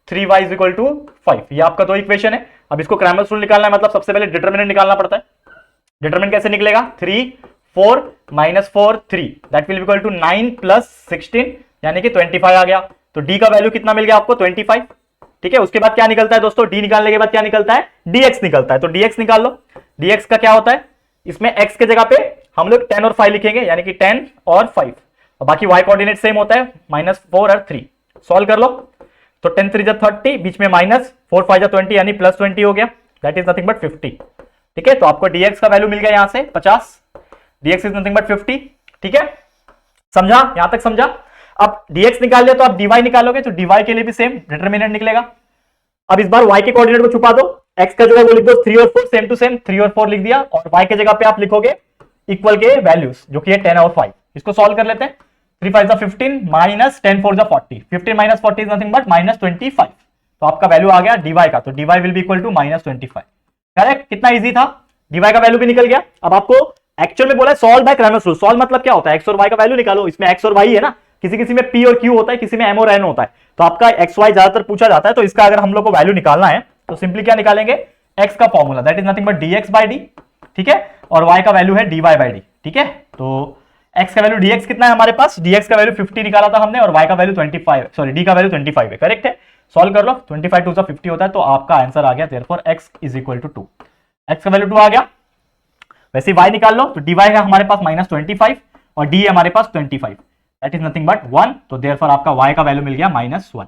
3y = 5। ये आपका दो इक्वेशन है। अब इसको क्रैमर्स रूल निकालना है, मतलब सबसे पहले डिटरमिनेंट निकालना पड़ता है। डिटरमिनेंट कैसे निकलेगा? 3 4 - 4 3, दैट विल इक्वल टू 9 + 16, यानी कि 25 आ गया। तो d का वैल्यू कितना मिल गया आपको? 25, ठीक है। उसके बाद क्या निकलता है दोस्तों? d निकालने के बाद क्या निकलता है? dx निकलता है। तो dx निकाल लो। dx का क्या होता है? इसमें x के जगह पे हम लोग 10 और 5 लिखेंगे, यानी कि 10 और 5, और बाकी y कोऑर्डिनेट सेम होता है, -4 और 3। सॉल्व कर लो। तो 10 3 30, बीच में माइनस, 4 5 20, यानी +20 हो गया, दैट इज नथिंग बट 50, ठीक है। तो आपको dx का वैल्यू मिल गया यहां से 50, dx इज नथिंग बट 50, ठीक है। समझा? यहां तक समझा? अब dx निकाल लिया तो आप dy निकालोगे, तो dy के लिए भी सेम डिटरमिनेंट निकलेगा। अब इस बार y के कोऑर्डिनेट को छुपा दो, x का जो है वो लिख दो 3 और 4 सेम टू सेम, 3 और 4 लिख दिया, और y के जगह पे आप लिखोगे इक्वल के वैल्यूज, जो कि है 10 और 5। इसको सॉल्व कर लेते हैं। 3 5 15 - 10 4 40, 15 - 40 इज नथिंग बट -25। तो आपका वैल्यू आ गया dy का, तो dy will be equal to -25। Correct? कितना इजी था, dy का वैल्यू भी निकल गया। अब आपको एक्चुअल में बोला है solve by Cramer's rule. Solve मतलब क्या होता है? x और y का वैल्यू निकालो। इसमें x और y है ना, किसी किसी में p और q होता है, किसी में m और n होता है। तो आपका x y ज्यादातर पूछा जाता है, तो इसका अगर हम लोग को वैल्यू निकालना है तो सिंपली क्या निकालेंगे? x का formula, that is nothing but dx by d, ठीक है, और y का वैल्यू है dy बाय d, ठीक है। तो x का वैल्यू dx कितना है हमारे पास, dx का वैल्यू 50 निकाला था हमने और y का वैल्यू 25, सॉरी d का वैल्यू 25 है, करेक्ट है। सॉल्व कर लो, 25 टू 50 होता है, तो आपका आंसर आ गया therefore x is equal to 2। x का वैल्यू 2 आ गया। वैसे y निकाल लो, तो dy है हमारे पास -25 और d है हमारे पास 25, दैट इज नथिंग बट 1, तो देयरफॉर आपका y का वैल्यू मिल गया -1,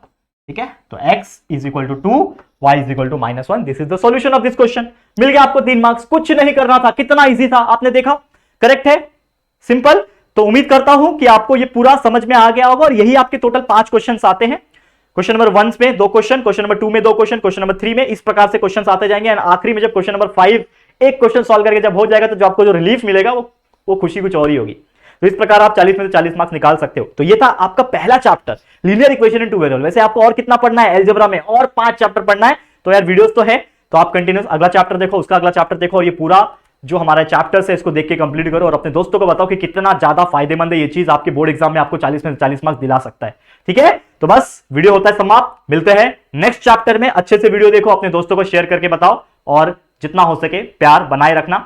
ठीक है। तो x is equal to 2, y is equal to -1, this is the solution of this question. मिल गया आपको 3 मार्क्स, कुछ नहीं करना था, कितना इजी था, आपने देखा, करेक्ट है, सिंपल। तो उम्मीद करता हूं कि आपको ये पूरा समझ में आ गया होगा और यही आपके टोटल 5 क्वेश्चन आते हैं। क्वेश्चन नंबर 1 में 2 क्वेश्चन, क्वेश्चन नंबर 2 में 2 क्वेश्चन, क्वेश्चन नंबर 3 में इस प्रकार से क्वेश्चन आते जाएंगे एंड आखिरी में जब क्वेश्चन नंबर 5 एक क्वेश्चन सॉल्व करके जब हो जाएगा तो जो आपको जो रिलीफ मिलेगा वो खुशी कुछ और ही होगी। तो इस प्रकार आप 40 में से 40 मार्क्स निकाल सकते हो। तो ये था आपका पहला chapter, linear equation in two variable. वैसे आपको और कितना पढ़ना है अलजेब्रा में, और 5 चैप्टर पढ़ना है, तो यार वीडियोस तो है, तो आप कंटिन्यूस अगला चैप्टर देखो, उसका अगला चैप्टर देखो, और ये पूरा जो हमारा चैप्टर है इसको देख के कंप्लीट करो और अपने दोस्तों को बताओ कि कितना ज्यादा फायदेमंद है ये चीज, आपके बोर्ड एग्जाम में आपको 40 में से 40 मार्क्स दिला सकता है, ठीक है। तो बस वीडियो होता है समाप्त, मिलते हैं नेक्स्ट चैप्टर में। अच्छे से वीडियो देखो, अपने दोस्तों को शेयर करके बताओ और जितना हो सके प्यार बनाए रखना।